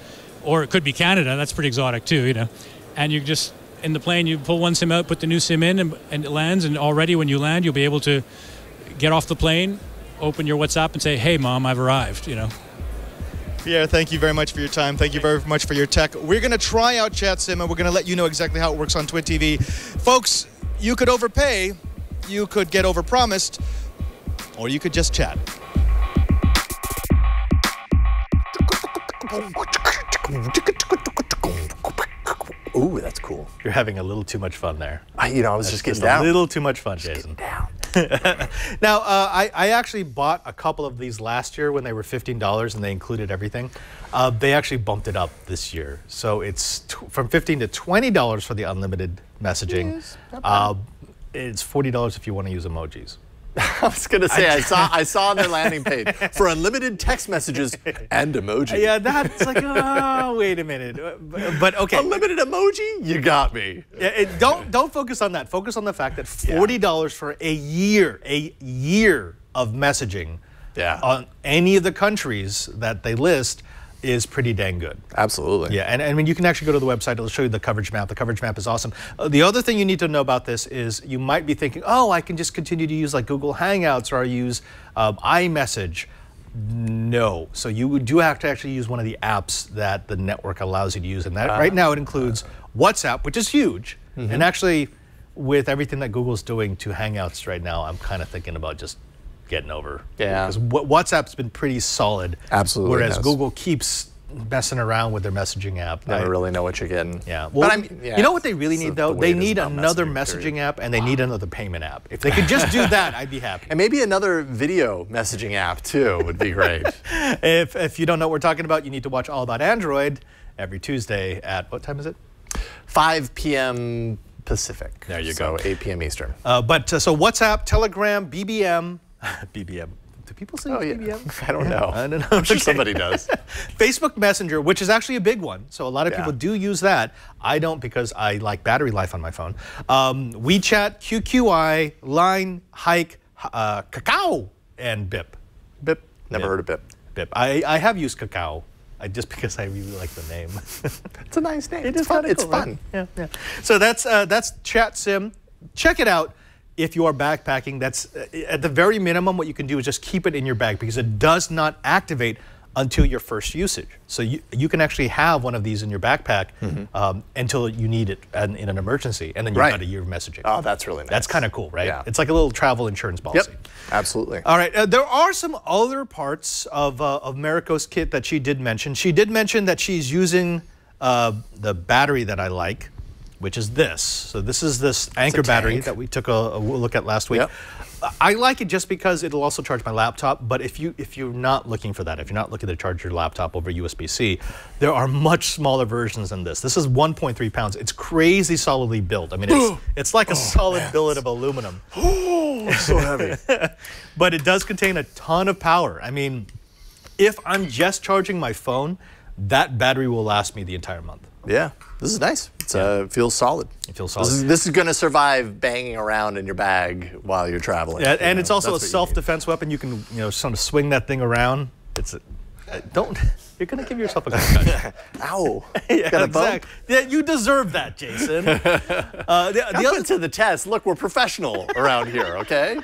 Speaker 6: Or it could be Canada. That's pretty exotic too, you know. And you just, in the plane, you pull one SIM out, put the new SIM in, and it lands. And already when you land, you'll be able to get off the plane, open your WhatsApp and say, hey, Mom, I've arrived, you know.
Speaker 7: Pierre, thank you very much for your time. Thank you very much for your tech. We're going to try out ChatSim, and we're going to let you know exactly how it works on Twit TV. Folks, you could overpay, you could get overpromised, or you could just chat.
Speaker 5: Ooh, that's cool.
Speaker 4: You're having a little too much fun there.
Speaker 5: I was just getting down.
Speaker 4: A little too much fun, Jason.
Speaker 5: Down.
Speaker 4: Now, I actually bought a couple of these last year when they were $15 and they included everything. They actually bumped it up this year. So it's from $15 to $20 for the unlimited messaging.
Speaker 5: Yes,
Speaker 4: it's $40 if you want to use emojis.
Speaker 5: I was going to say, I saw on their landing page for unlimited text messages and emoji.
Speaker 4: Yeah, that's like, oh, wait a minute. But okay.
Speaker 5: Unlimited emoji? You got me.
Speaker 4: Yeah, don't focus on that. Focus on the fact that $40 for a year of messaging on any of the countries that they list is pretty dang good.
Speaker 5: Absolutely.
Speaker 4: Yeah, and I mean, you can actually go to the website. It'll show you the coverage map. The coverage map is awesome. The other thing you need to know about this is you might be thinking, oh, I can just continue to use like Google Hangouts or I use iMessage. No. So you do have to actually use one of the apps that the network allows you to use. And that right now it includes WhatsApp, which is huge. And actually, with everything that Google's doing to Hangouts right now, I'm kind of thinking about just getting over.
Speaker 5: Yeah.
Speaker 4: Because WhatsApp's been pretty solid.
Speaker 5: Absolutely.
Speaker 4: Whereas Google keeps messing around with their messaging app.
Speaker 5: Never really know what you're getting.
Speaker 4: Yeah. Well,
Speaker 5: but I mean,
Speaker 4: you know what they really need though? They need another messaging app and they need another payment app. If they could just do that, I'd be happy.
Speaker 5: And maybe another video messaging app too would be great.
Speaker 4: If you don't know what we're talking about, you need to watch All About Android every Tuesday at, what time is it?
Speaker 5: 5 p.m. Pacific.
Speaker 4: There you go.
Speaker 5: 8 p.m. Eastern.
Speaker 4: So WhatsApp, Telegram, BBM. BBM. Do people say BBM?
Speaker 5: I don't know.
Speaker 4: I don't know.
Speaker 5: I'm sure somebody does.
Speaker 4: Facebook Messenger, which is actually a big one. So a lot of people do use that. I don't because I like battery life on my phone. WeChat, QQI, Line, Hike, Kakao, and Bip.
Speaker 5: Bip. Never heard of Bip.
Speaker 4: Bip. I have used Kakao. just because I really like the name.
Speaker 5: It's a nice name.
Speaker 4: It's fun. It's fun. Right? Yeah. So that's ChatSim. Check it out. If you are backpacking, that's at the very minimum, what you can do is just keep it in your bag because it does not activate until your first usage. So you can actually have one of these in your backpack until you need it in an emergency, and then you've got a year of messaging.
Speaker 5: Oh, that's really nice.
Speaker 4: That's kind of cool, right?
Speaker 5: Yeah.
Speaker 4: It's like a little travel insurance policy.
Speaker 5: Yep, absolutely.
Speaker 4: All right, there are some other parts of Mariko's kit that she did mention. She did mention that she's using the battery that I like, which is this. So this is this Anchor battery that we took a look at last week.
Speaker 5: Yep.
Speaker 4: I like it just because it'll also charge my laptop, but if you're not looking for that, if you're not looking to charge your laptop over USB-C, there are much smaller versions than this. This is 1.3 pounds. It's crazy solidly built. I mean, it's like a solid billet of aluminum.
Speaker 5: Oh, so heavy.
Speaker 4: But it does contain a ton of power. I mean, if I'm just charging my phone, that battery will last me the entire month.
Speaker 5: Yeah, this is nice. It feels solid.
Speaker 4: It feels solid.
Speaker 5: This is going to survive banging around in your bag while you're traveling.
Speaker 4: Yeah, and it's also a self-defense weapon. You can, sort of swing that thing around. It's you're going to give yourself a concussion.
Speaker 5: Ow.
Speaker 4: Yeah,
Speaker 5: got a bump?
Speaker 4: Yeah, you deserve that, Jason.
Speaker 5: The other to the test. Look, we're professional around here, okay?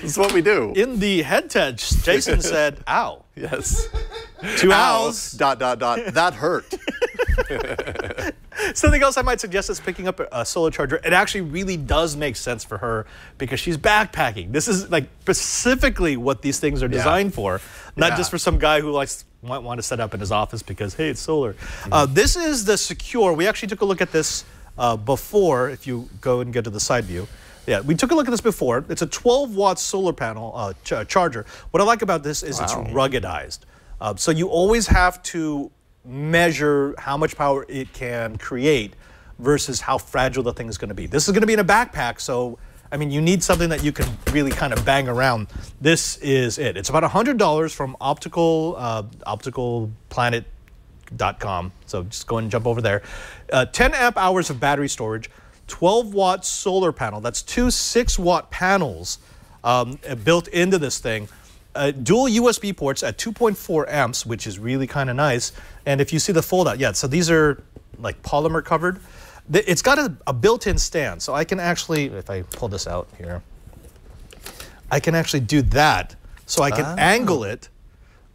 Speaker 5: This is what we do.
Speaker 4: In the head test, Jason said, ow.
Speaker 5: Yes.
Speaker 4: 2 owls. ...
Speaker 5: That hurt.
Speaker 4: Something else I might suggest is picking up a solar charger. It actually really does make sense for her because she's backpacking. This is like specifically what these things are designed for, not just for some guy who might want to set up in his office because, hey, it's solar. This is the Secure. We actually took a look at this before, if you go and get to the side view. Yeah, we took a look at this before. It's a 12-watt solar panel charger. What I like about this is it's ruggedized. So you always have to measure how much power it can create versus how fragile the thing is going to be. This is going to be in a backpack, so I mean, you need something that you can really kind of bang around. This is it. It's about $100 from opticalplanet.com. So just go and jump over there. 10 amp hours of battery storage, 12-watt solar panel. That's two 6-watt panels. built into this thing. Dual USB ports at 2.4 amps, which is really kind of nice. And if you see the fold out, yeah, so these are like polymer covered. It's got a built-in stand, so I can actually, if I pull this out here, I can actually do that. So I can angle it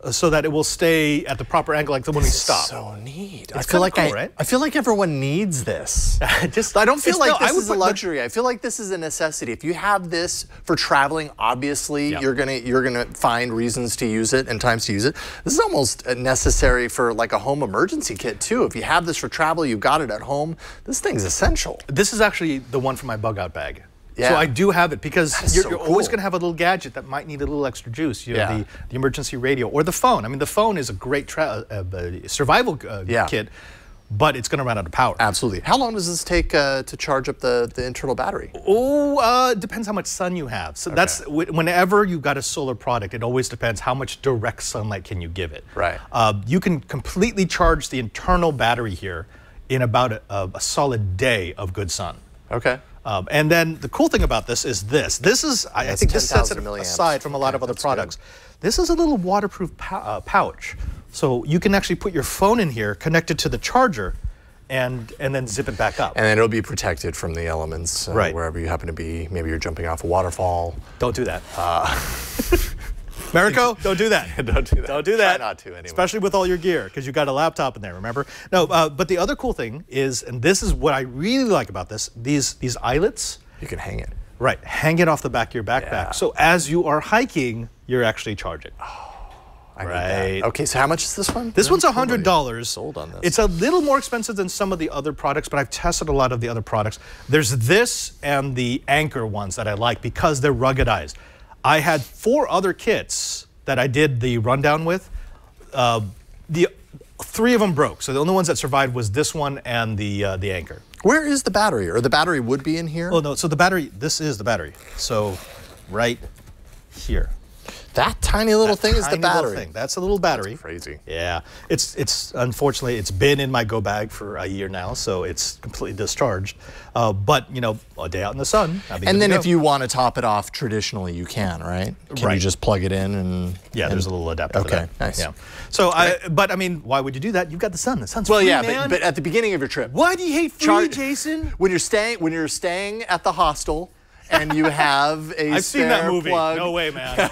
Speaker 4: so that it will stay at the proper angle, like the when we stop.
Speaker 5: So neat.
Speaker 4: I feel like
Speaker 5: cool, right? I feel like everyone needs this. I don't feel like this is a luxury. I feel like this is a necessity. If you have this for traveling, obviously you're gonna find reasons to use it and times to use it. This is almost necessary for like a home emergency kit too. If you have this for travel, you've got it at home. This thing's essential.
Speaker 4: This is actually the one for my bug out bag.
Speaker 5: Yeah.
Speaker 4: So I do have it because you're
Speaker 5: cool.
Speaker 4: always going to have a little gadget that might need a little extra juice. You know, the emergency radio or the phone. I mean, the phone is a great survival kit, but it's going to run out of power.
Speaker 5: Absolutely. How long does this take to charge up the internal battery?
Speaker 4: Oh, depends how much sun you have. So that's whenever you've got a solar product, it always depends how much direct sunlight can you give it.
Speaker 5: Right.
Speaker 4: You can completely charge the internal battery here in about a solid day of good sun.
Speaker 5: Okay.
Speaker 4: And then the cool thing about this is this. This is, I think this sets it aside from a lot of other products. This is a little waterproof pouch. So you can actually put your phone in here, connect it to the charger, and then zip it back up.
Speaker 5: And then it'll be protected from the elements wherever you happen to be. Maybe you're jumping off a waterfall.
Speaker 4: Don't do that. Marico, don't do that.
Speaker 5: Don't do that.
Speaker 4: Don't do that.
Speaker 5: Try not to anyway.
Speaker 4: Especially with all your gear, because you got a laptop in there, remember? No, but the other cool thing is, and this is what I really like about this, these eyelets.
Speaker 5: You can hang it.
Speaker 4: Right, hang it off the back of your backpack.
Speaker 5: Yeah.
Speaker 4: So as you are hiking, you're actually charging.
Speaker 5: I need that. Okay, so how much is this one?
Speaker 4: This one's $100.
Speaker 5: Sold on this.
Speaker 4: It's a little more expensive than some of the other products, but I've tested a lot of the other products. There's this and the Anchor ones that I like because they're ruggedized. I had 4 other kits that I did the rundown with. The 3 of them broke, so the only ones that survived was this one and the Anchor.
Speaker 5: Where is the battery? Or the battery would be in here?
Speaker 4: Oh no, so the battery, this is the battery. So right here.
Speaker 5: That tiny little thing is the battery.
Speaker 4: Thing. That's a little battery.
Speaker 5: That's crazy.
Speaker 4: Yeah, it's unfortunately it's been in my go bag for a year now, so it's completely discharged. But you know, a day out in the sun.
Speaker 5: And then if you want to top it off traditionally, you can, right? Can you just plug it in and?
Speaker 4: Yeah, there's a little adapter.
Speaker 5: Okay,
Speaker 4: for that.
Speaker 5: nice.
Speaker 4: Yeah. So but I mean, why would you do that? You've got the sun. The sun's
Speaker 5: well,
Speaker 4: free,
Speaker 5: yeah,
Speaker 4: man.
Speaker 5: but at the beginning of your trip.
Speaker 4: Why do you hate free, Jason?
Speaker 5: When you're staying at the hostel. And you have a
Speaker 4: I've seen that movie.
Speaker 5: Plug.
Speaker 4: No way, man.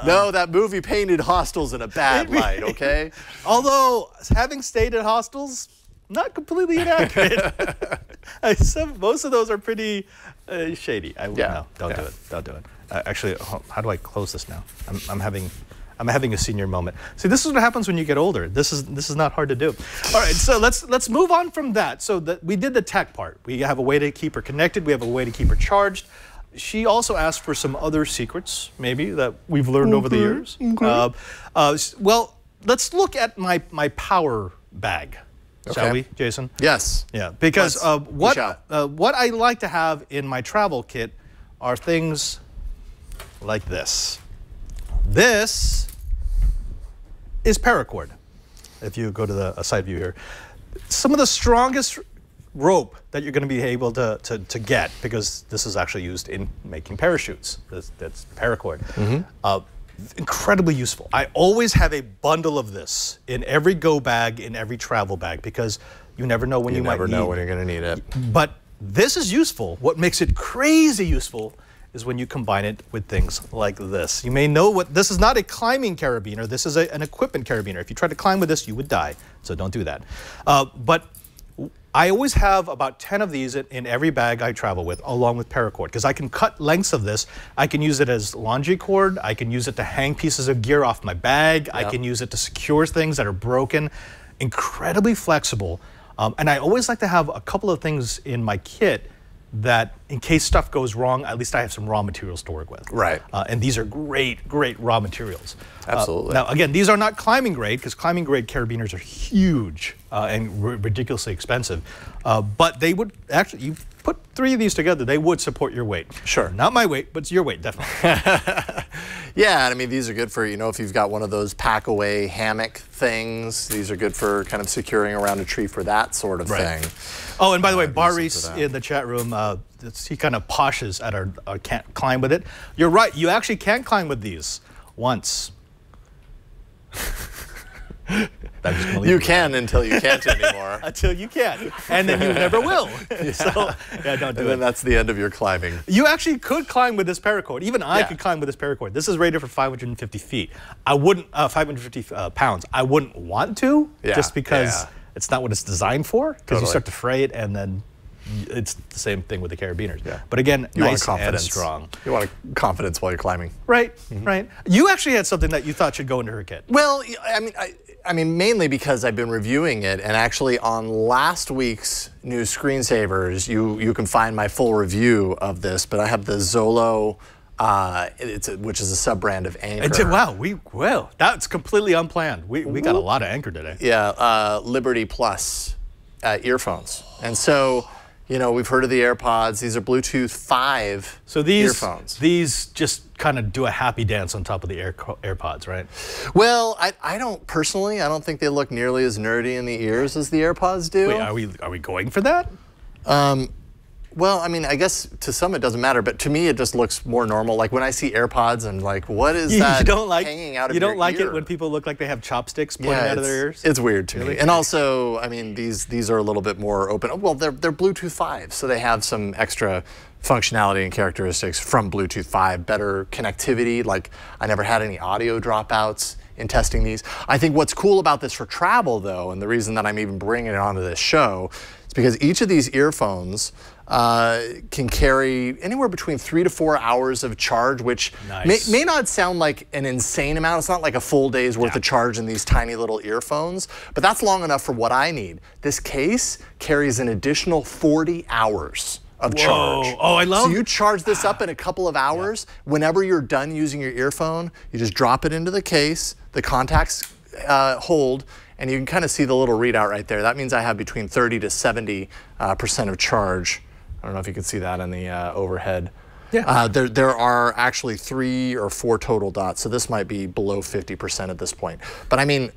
Speaker 5: No, that movie painted hostels in a bad light, okay?
Speaker 4: Although, having stayed at hostels, not completely inaccurate. Most of those are pretty shady. No, don't do it. Don't do it. Actually, how do I close this now? I'm having a senior moment. See, this is what happens when you get older. This is not hard to do. All right, so let's move on from that. So we did the tech part. We have a way to keep her connected. We have a way to keep her charged. She also asked for some other secrets, maybe, that we've learned over the years. Well, let's look at my power bag, shall we, Jason?
Speaker 5: Yes.
Speaker 4: Yeah, because what I like to have in my travel kit are things like this. This is paracord. If you go to a side view here, some of the strongest rope that you're going to be able to get, because this is actually used in making parachutes. That's paracord. Incredibly useful. I always have a bundle of this in every go bag, in every travel bag, because you never know when you might need it.
Speaker 5: You never know when you're going to need it.
Speaker 4: But this is useful. What makes it crazy useful is when you combine it with things like this. You may know this is not a climbing carabiner, this is an equipment carabiner. If you try to climb with this, you would die, so don't do that. But I always have about 10 of these in every bag I travel with, along with paracord, because I can cut lengths of this. I can use it as laundry cord, I can use it to hang pieces of gear off my bag, I can use it to secure things that are broken. Incredibly flexible. And I always like to have a couple of things in my kit that in case stuff goes wrong, at least I have some raw materials to work with.
Speaker 5: Right.
Speaker 4: And these are great raw materials.
Speaker 5: Absolutely.
Speaker 4: Now, again, these are not climbing grade, because climbing grade carabiners are huge and ridiculously expensive. But they would actually, you put 3 of these together, they would support your weight.
Speaker 5: Sure.
Speaker 4: Not my weight, but it's your weight, definitely.
Speaker 5: Yeah, I mean, these are good for, you know, if you've got one of those pack-away hammock things, these are good for kind of securing around a tree for that sort of thing.
Speaker 4: Oh, and by the way, Baris in the chat room, he kind of poshes at our can't climb with it. You're right. You actually can't climb with these once.
Speaker 5: You can until you can't anymore.
Speaker 4: Until you can, and then you never will. So yeah, don't do
Speaker 5: and
Speaker 4: it.
Speaker 5: then that's the end of your climbing.
Speaker 4: You actually could climb with this paracord. Even I could climb with this paracord. This is rated for 550 feet. I wouldn't 550 pounds. I wouldn't want to, just because it's not what it's designed for. Because you start to fray it, and then it's the same thing with the carabiners. Yeah. But again,
Speaker 5: you
Speaker 4: nice
Speaker 5: want confidence.
Speaker 4: and strong.
Speaker 5: You want confidence while you're climbing.
Speaker 4: Right, right. You actually had something that you thought should go into her kit.
Speaker 5: Well, I mean, mainly because I've been reviewing it, and actually on last week's new screensavers, you can find my full review of this. But I have the Zolo, which is a sub-brand of Anchor.
Speaker 4: Wow, that's completely unplanned. We got a lot of Anchor today.
Speaker 5: Yeah, Liberty Plus earphones, and so. You know, we've heard of the AirPods. These are Bluetooth 5 earphones.
Speaker 4: These just kind of do a happy dance on top of the AirPods, right?
Speaker 5: Well, I don't personally. I don't think they look nearly as nerdy in the ears as the AirPods do.
Speaker 4: Wait, are we going for that?
Speaker 5: Well, I mean, I guess to some it doesn't matter, but to me it just looks more normal. Like when I see AirPods, I'm like, what is that hanging out of your ear?
Speaker 4: You don't like it when people look like they have chopsticks pointing out of their ears?
Speaker 5: It's weird to me. And also, I mean, these are a little bit more open. Well, they're Bluetooth 5, so they have some extra functionality and characteristics from Bluetooth 5, better connectivity. Like I never had any audio dropouts in testing these. I think what's cool about this for travel, though, and the reason that I'm even bringing it onto this show, is because each of these earphones can carry anywhere between 3 to 4 hours of charge, which may not sound like an insane amount. It's not like a full day's worth of charge in these tiny little earphones, but that's long enough for what I need. This case carries an additional 40 hours of charge.
Speaker 4: Oh, I love it.
Speaker 5: So you charge this up in a couple of hours. Whenever you're done using your earphone, you just drop it into the case, the contacts hold, and you can kind of see the little readout right there. That means I have between 30 to 70% of charge. I don't know if you can see that in the overhead. Yeah. There are actually 3 or 4 total dots, so this might be below 50% at this point. But I mean,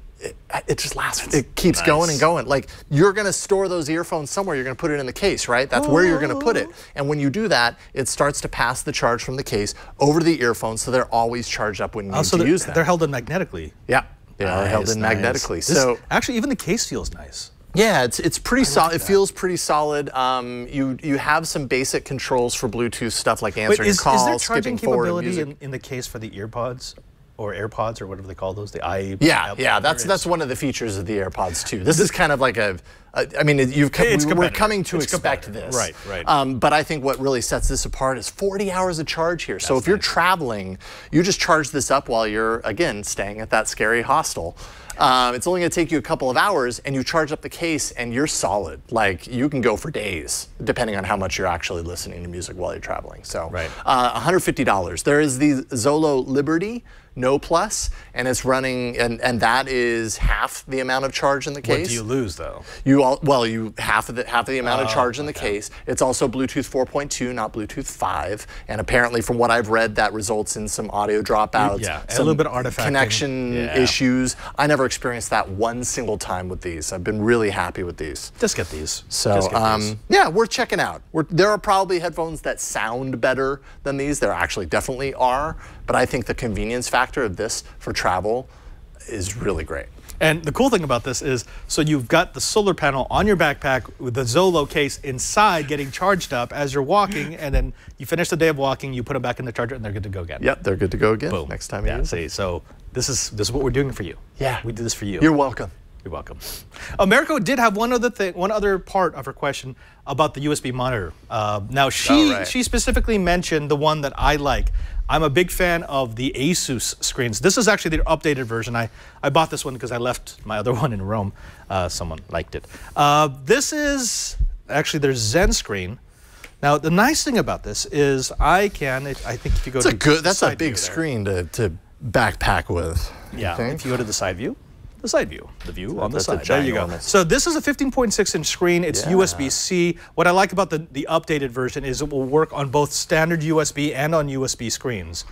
Speaker 5: it just lasts. It keeps going and going. Like you're going to store those earphones somewhere. You're going to put it in the case, right? That's where you're going to put it. And when you do that, it starts to pass the charge from the case over to the earphones, so they're always charged up when you need to use them.
Speaker 4: They're held in magnetically.
Speaker 5: Yeah, they are held in magnetically. So
Speaker 4: actually, even the case feels nice.
Speaker 5: Yeah, it's pretty solid. It feels pretty solid. You have some basic controls for Bluetooth stuff like answering calls,
Speaker 4: is there charging
Speaker 5: skipping forward
Speaker 4: capability in the case for the earpods? Or AirPods, or whatever they call those,
Speaker 5: that's one of the features of the AirPods too. This is kind of like I mean, we're coming to expect this.
Speaker 4: Right.
Speaker 5: But I think what really sets this apart is 40 hours of charge here. So if you're traveling, you just charge this up while you're, again, staying at that scary hostel. It's only going to take you a couple of hours, and you charge up the case, and you're solid. Like, you can go for days, depending on how much you're actually listening to music while you're traveling. So, $150. There is the Zolo Liberty No Plus, and it's running, and that is half the amount of charge in the case.
Speaker 4: What do you lose, though?
Speaker 5: You half of the amount of charge in the case. It's also Bluetooth 4.2, not Bluetooth 5, and apparently, from what I've read, that results in some audio dropouts,
Speaker 4: a little bit of artifacting,
Speaker 5: connection issues. I never experienced that one single time with these. I've been really happy with these.
Speaker 4: Just get these.
Speaker 5: So, yeah, worth checking out. There are probably headphones that sound better than these. There actually definitely are, but I think the convenience factor of this for travel is really great.
Speaker 4: And the cool thing about this is, so you've got the solar panel on your backpack with the Zolo case inside getting charged up as you're walking, and then you finish the day of walking, you put them back in the charger, and they're good to go again.
Speaker 5: Yep, they're good to go again.
Speaker 4: Boom.
Speaker 5: Next time you use them.
Speaker 4: So this is what we're doing for you.
Speaker 5: Yeah.
Speaker 4: We did this for you.
Speaker 5: You're welcome.
Speaker 4: You're welcome. Americo did have one other part of her question about the USB monitor. Now she specifically mentioned the one that I like. I'm a big fan of the Asus screens. This is actually the updated version. I bought this one because I left my other one in Rome. Someone liked it. This is actually their Zen screen. Now the nice thing about this is I think if you go
Speaker 5: that's a big screen to backpack with.
Speaker 4: Yeah, if you go to the side view. The side view, the view on the side. There you go. So this is a 15.6-inch screen. It's USB-C. What I like about the updated version is it will work on both standard USB and on USB screens,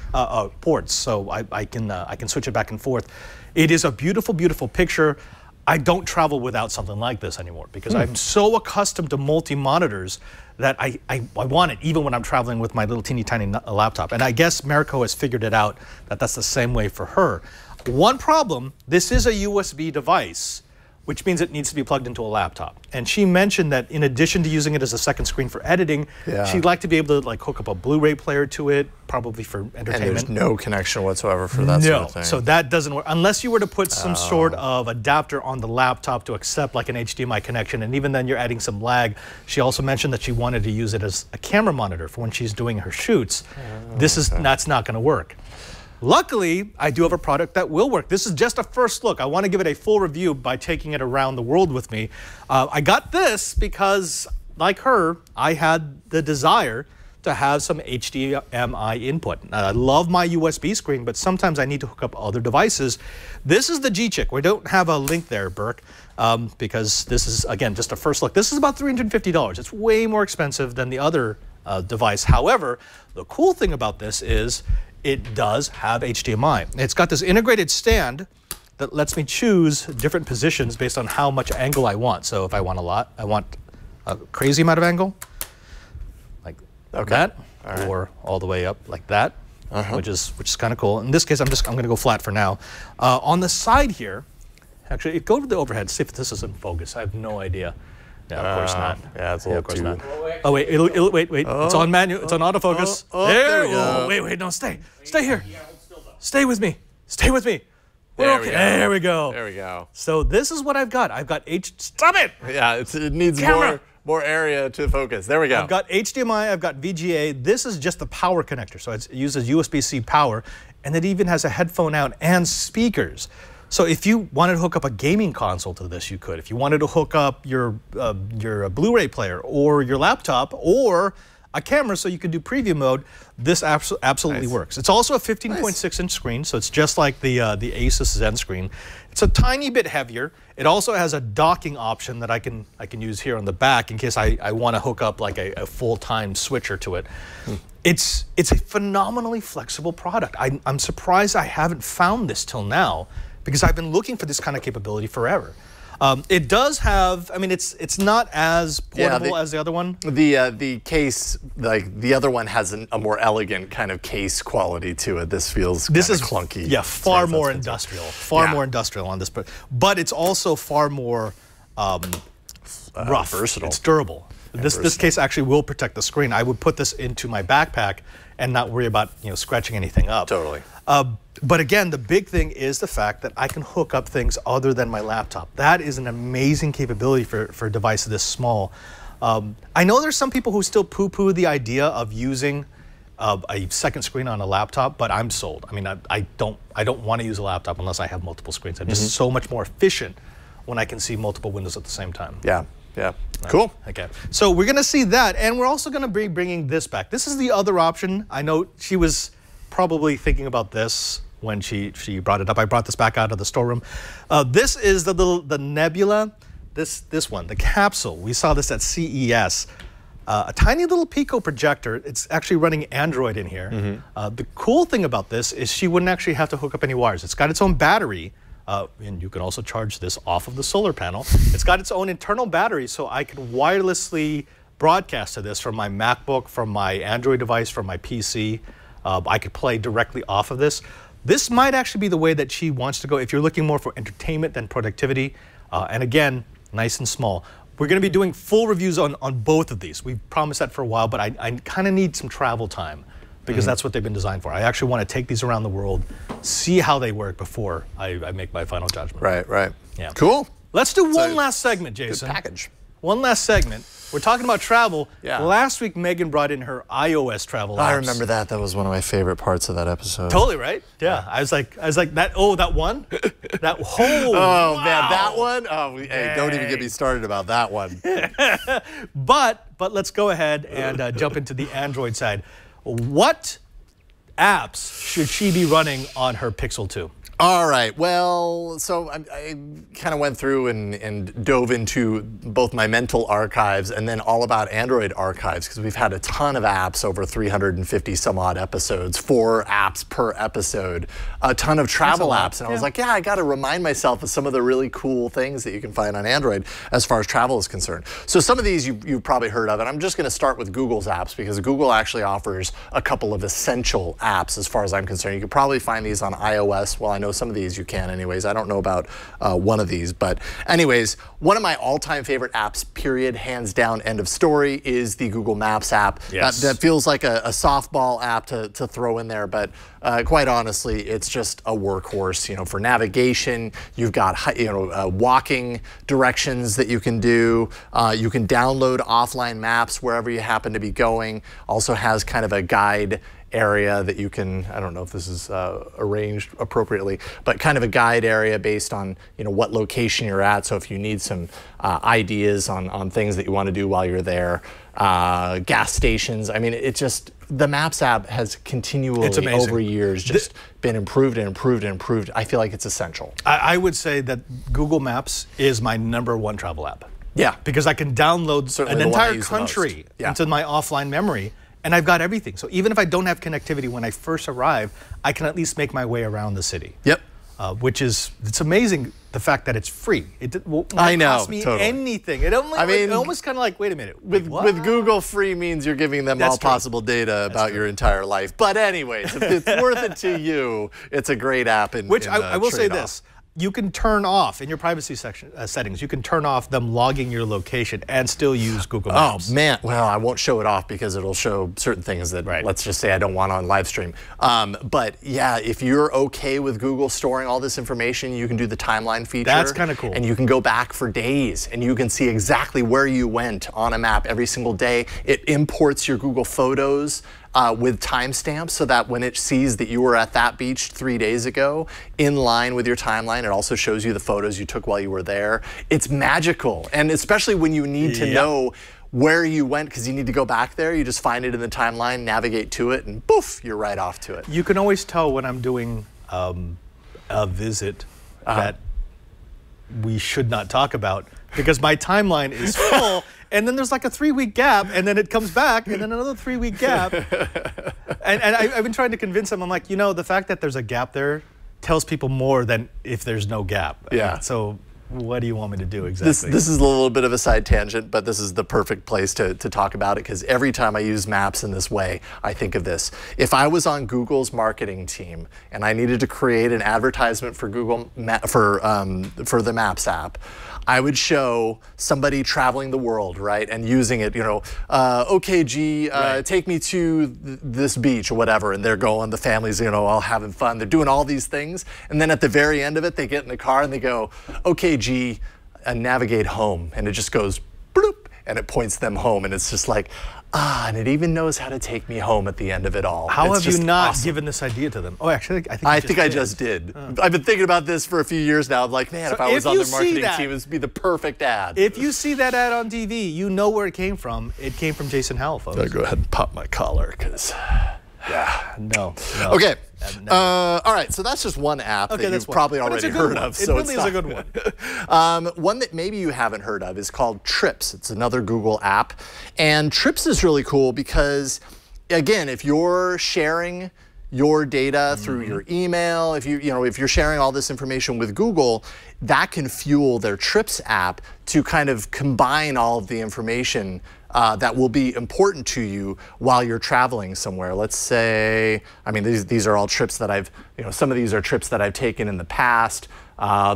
Speaker 4: ports. So I can switch it back and forth. It is a beautiful, beautiful picture. I don't travel without something like this anymore because I'm so accustomed to multi-monitors that I want it even when I'm traveling with my little teeny tiny laptop. And I guess Mariko has figured it out that that's the same way for her. One problem, this is a USB device, which means it needs to be plugged into a laptop. And she mentioned that in addition to using it as a second screen for editing, she'd like to be able to like hook up a Blu-ray player to it, probably for entertainment.
Speaker 5: And there's no connection whatsoever for that sort of thing.
Speaker 4: So that doesn't work. Unless you were to put some sort of adapter on the laptop to accept like an HDMI connection, and even then you're adding some lag. She also mentioned that she wanted to use it as a camera monitor for when she's doing her shoots. That's not gonna work. Luckily, I do have a product that will work. This is just a first look. I want to give it a full review by taking it around the world with me. I got this because, like her, I had the desire to have some HDMI input. I love my USB screen, but sometimes I need to hook up other devices. This is the G-Chick. We don't have a link there, Burke, because this is, again, just a first look. This is about $350. It's way more expensive than the other device. However, the cool thing about this is it does have HDMI. It's got this integrated stand that lets me choose different positions based on how much angle I want. So if I want a lot, I want a crazy amount of angle, like that, or all the way up like that, which is kind of cool. In this case, I'm going to go flat for now. On the side here, actually, go to the overhead, see if this is in focus. I have no idea. Yeah, of course not.
Speaker 5: Yeah, it's a little too...
Speaker 4: Oh, wait, wait. It's on manual. It's on autofocus.
Speaker 5: There we go.
Speaker 4: Wait, no, stay here. Stay with me. Stay with me. We're okay. There we go.
Speaker 5: There we go.
Speaker 4: So this is what I've got. I've got Stop it!
Speaker 5: Yeah, it needs more area to focus. There we go.
Speaker 4: I've got HDMI, I've got VGA. This is just the power connector. So it uses USB-C power, and it even has a headphone out and speakers. So if you wanted to hook up a gaming console to this, you could. If you wanted to hook up your Blu-ray player or your laptop or a camera so you could do preview mode, this absolutely works. It's also a 15.6-inch screen, so it's just like the Asus Zen screen. It's a tiny bit heavier. It also has a docking option that I can use here on the back in case I want to hook up like a full-time switcher to it. It's a phenomenally flexible product. I'm surprised I haven't found this till now, because I've been looking for this kind of capability forever. It does have, I mean, it's not as portable as the other one.
Speaker 5: The case, like the other one has a more elegant kind of case quality to it. This feels kind of clunky.
Speaker 4: Yeah, far more industrial. Far more industrial on this, but it's also far more rough.
Speaker 5: Versatile.
Speaker 4: It's durable. This case actually will protect the screen. I would put this into my backpack and not worry about scratching anything up.
Speaker 5: Totally.
Speaker 4: But again, the big thing is the fact that I can hook up things other than my laptop. That is an amazing capability for a device this small. I know there's some people who still poo-poo the idea of using a second screen on a laptop, but I'm sold. I mean, I don't want to use a laptop unless I have multiple screens. I'm just so much more efficient when I can see multiple windows at the same time.
Speaker 5: Yeah. Cool.
Speaker 4: Okay, so we're going to see that, and we're also going to be bringing this back. This is the other option. I know she was probably thinking about this when she brought it up. I brought this back out of the storeroom. This is the Nebula, this one, the capsule. We saw this at CES. A tiny little Pico projector. It's actually running Android in here. The cool thing about this is she wouldn't actually have to hook up any wires. It's got its own battery. And you can also charge this off of the solar panel. It's got its own internal battery, so I can wirelessly broadcast to this from my MacBook, from my Android device, from my PC. I could play directly off of this. This might actually be the way that she wants to go if you're looking more for entertainment than productivity. And again, nice and small. We're going to be doing full reviews on both of these. We've promised that for a while, but I kind of need some travel time, because that's what they've been designed for. I actually want to take these around the world, see how they work before I make my final judgment.
Speaker 5: Right.
Speaker 4: Yeah.
Speaker 5: Cool.
Speaker 4: Let's do one last segment, Jason.
Speaker 5: Good package.
Speaker 4: One last segment. We're talking about travel.
Speaker 5: Yeah.
Speaker 4: Last week, Megan brought in her iOS travel apps.
Speaker 5: I remember that. That was one of my favorite parts of that episode.
Speaker 4: Totally, right? Yeah. I was like that. Oh, that one. That whole.
Speaker 5: Oh wow. Man, that one. Oh, hey, don't even get me started about that one.
Speaker 4: But let's go ahead and jump into the Android side. What apps should she be running on her Pixel 2?
Speaker 5: All right, well, so I kind of went through and dove into both my mental archives and then all about Android archives, because we've had a ton of apps, over 350 some odd episodes, 4 apps per episode, a ton of travel apps. And I was like, yeah, I got to remind myself of some of the really cool things that you can find on Android as far as travel is concerned. So some of these you've probably heard of, and I'm just going to start with Google's apps, because Google actually offers a couple of essential apps as far as I'm concerned. You could probably find these on iOS. Well, I know some of these you can anyways. I don't know about one of these, but anyways, one of my all-time favorite apps, period, hands down, end of story, is the Google Maps app.
Speaker 4: Yes.
Speaker 5: That feels like a softball app to throw in there, but quite honestly, it's just a workhorse. You know, for navigation, you've got walking directions that you can do. You can download offline maps wherever you happen to be going. Also has kind of a guide area that you can, I don't know if this is arranged appropriately, but kind of a guide area based on, you know, what location you're at. So if you need some ideas on things that you want to do while you're there, gas stations. I mean, it just, the Maps app has continually over years just been improved and improved and improved. I feel like it's essential.
Speaker 4: I would say that Google Maps is my #1 travel app.
Speaker 5: Yeah.
Speaker 4: Because I can download
Speaker 5: Certainly
Speaker 4: an entire country into my offline memory, and I've got everything. So even if I don't have connectivity when I first arrive, I can at least make my way around the city.
Speaker 5: Yep.
Speaker 4: Which is, it's amazing the fact that it's free. It won't
Speaker 5: I know,
Speaker 4: cost me anything. It almost kind of like, wait a minute.
Speaker 5: With Google, free means you're giving them all possible data about your entire life. But anyways, if it's worth it to you, it's a great app.
Speaker 4: Which I will say this. You can turn off in your privacy settings, you can turn off them logging your location and still use Google Maps.
Speaker 5: Oh man, well, I won't show it off because it'll show certain things that, let's just say, I don't want on live stream. But yeah, if you're okay with Google storing all this information, you can do the timeline feature.
Speaker 4: That's kind of cool.
Speaker 5: And you can go back for days and you can see exactly where you went on a map every single day. It imports your Google Photos with timestamps, so that when it sees that you were at that beach 3 days ago, in line with your timeline, it also shows you the photos you took while you were there. It's magical, and especially when you need to know where you went because you need to go back there, you just find it in the timeline, navigate to it, and poof, you're right off to it.
Speaker 4: You can always tell when I'm doing a visit that we should not talk about, because my timeline is full. And then there's like a 3-week gap, and then it comes back, and then another 3-week gap. and I've been trying to convince them, I'm like, you know, the fact that there's a gap there tells people more than if there's no gap.
Speaker 5: Yeah.
Speaker 4: So what do you want me to do exactly?
Speaker 5: This is a little bit of a side tangent, but this is the perfect place to talk about it, because every time I use Maps in this way, I think of this. If I was on Google's marketing team and I needed to create an advertisement for Google for the Maps app, I would show somebody traveling the world, right, and using it, you know, okay, G, take me to this beach or whatever, and they're going, the family's, you know, all having fun, they're doing all these things, and then at the very end of it, they get in the car and they go, okay, G, navigate home, and it just goes bloop, and it points them home, and it's just like, and it even knows how to take me home at the end of it all.
Speaker 4: How have you not given this idea to them? Oh, actually, I think
Speaker 5: I just did. I've been thinking about this for a few years now. I'm like, man, if I was on the marketing team, this would be the perfect ad.
Speaker 4: If you see that ad on TV, you know where it came from. It came from Jason Howell, folks.
Speaker 5: I'll go ahead and pop my collar, because...
Speaker 4: No.
Speaker 5: Okay. All right. So that's just one app that you've probably already heard of.
Speaker 4: So it really is a good one.
Speaker 5: One that maybe you haven't heard of is called Trips. It's another Google app. And Trips is really cool because, again, if you're sharing your data through your email, if you're sharing all this information with Google, that can fuel their Trips app to kind of combine all of the information that will be important to you while you're traveling somewhere. Let's say, I mean, these are all trips that some of these are trips that I've taken in the past.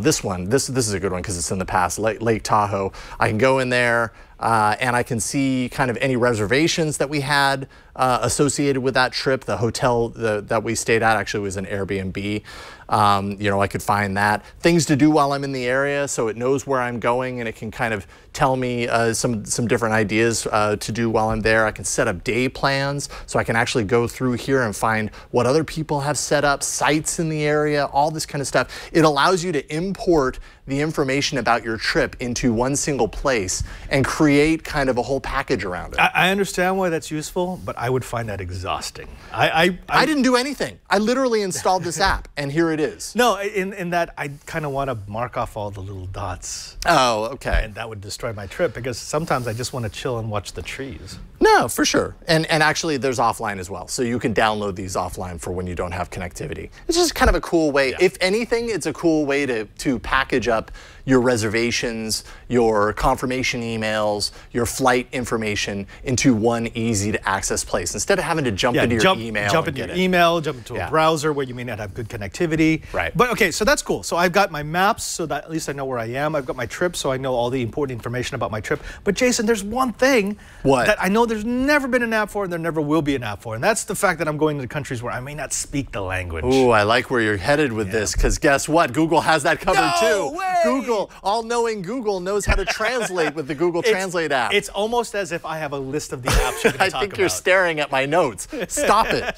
Speaker 5: This is a good one because it's in the past, Lake Tahoe. I can go in there and I can see kind of any reservations that we had associated with that trip. The hotel that we stayed at actually was an Airbnb. I could find that. Things to do while I'm in the area, so it knows where I'm going and it can kind of tell me some different ideas to do while I'm there. I can set up day plans, so I can actually go through here and find what other people have set up, sites in the area, all this kind of stuff. It allows you to import the information about your trip into one single place and create kind of a whole package around it.
Speaker 4: I understand why that's useful, but I would find that exhausting.
Speaker 5: I didn't do anything. I literally installed this app, and here it is.
Speaker 4: No, in that I kind of want to mark off all the little dots.
Speaker 5: Oh, okay.
Speaker 4: And that would destroy my trip because sometimes I just want to chill and watch the trees.
Speaker 5: No, for sure. And actually, there's offline as well. So you can download these offline for when you don't have connectivity. It's just kind of a cool way. Yeah. If anything, it's a cool way to package up your reservations, your confirmation emails, your flight information into one easy to access place instead of having to jump into your email.
Speaker 4: Jump into your email, jump into a browser where you may not have good connectivity.
Speaker 5: Right.
Speaker 4: But okay, so that's cool. So I've got my maps so that at least I know where I am. I've got my trip so I know all the important information about my trip. But Jason, there's one thing that I know there's never been an app for and there never will be an app for. And that's the fact that I'm going to countries where I may not speak the language.
Speaker 5: Ooh, I like where you're headed with this because guess what? Google has that covered too. Google, all-knowing Google knows how to translate with the Google Translate app.
Speaker 4: It's almost as if I have a list of the apps you're going to talk about.
Speaker 5: I think you're staring at my notes. Stop it.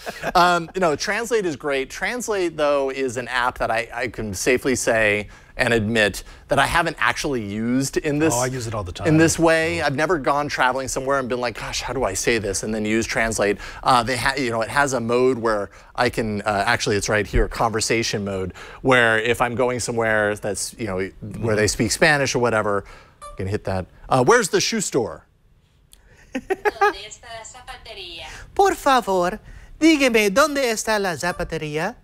Speaker 5: No, Translate is great. Translate, though, is an app that I can safely say and admit that I haven't actually used in this.
Speaker 4: Oh, I use it all the time.
Speaker 5: In this way, I've never gone traveling somewhere and been like, gosh, how do I say this? And then use Translate. It has a mode where I can actually, it's right here, conversation mode, where if I'm going somewhere that's where they speak Spanish or whatever, I can hit that. Where's the shoe store?
Speaker 4: Por favor, dígame dónde está la zapatería.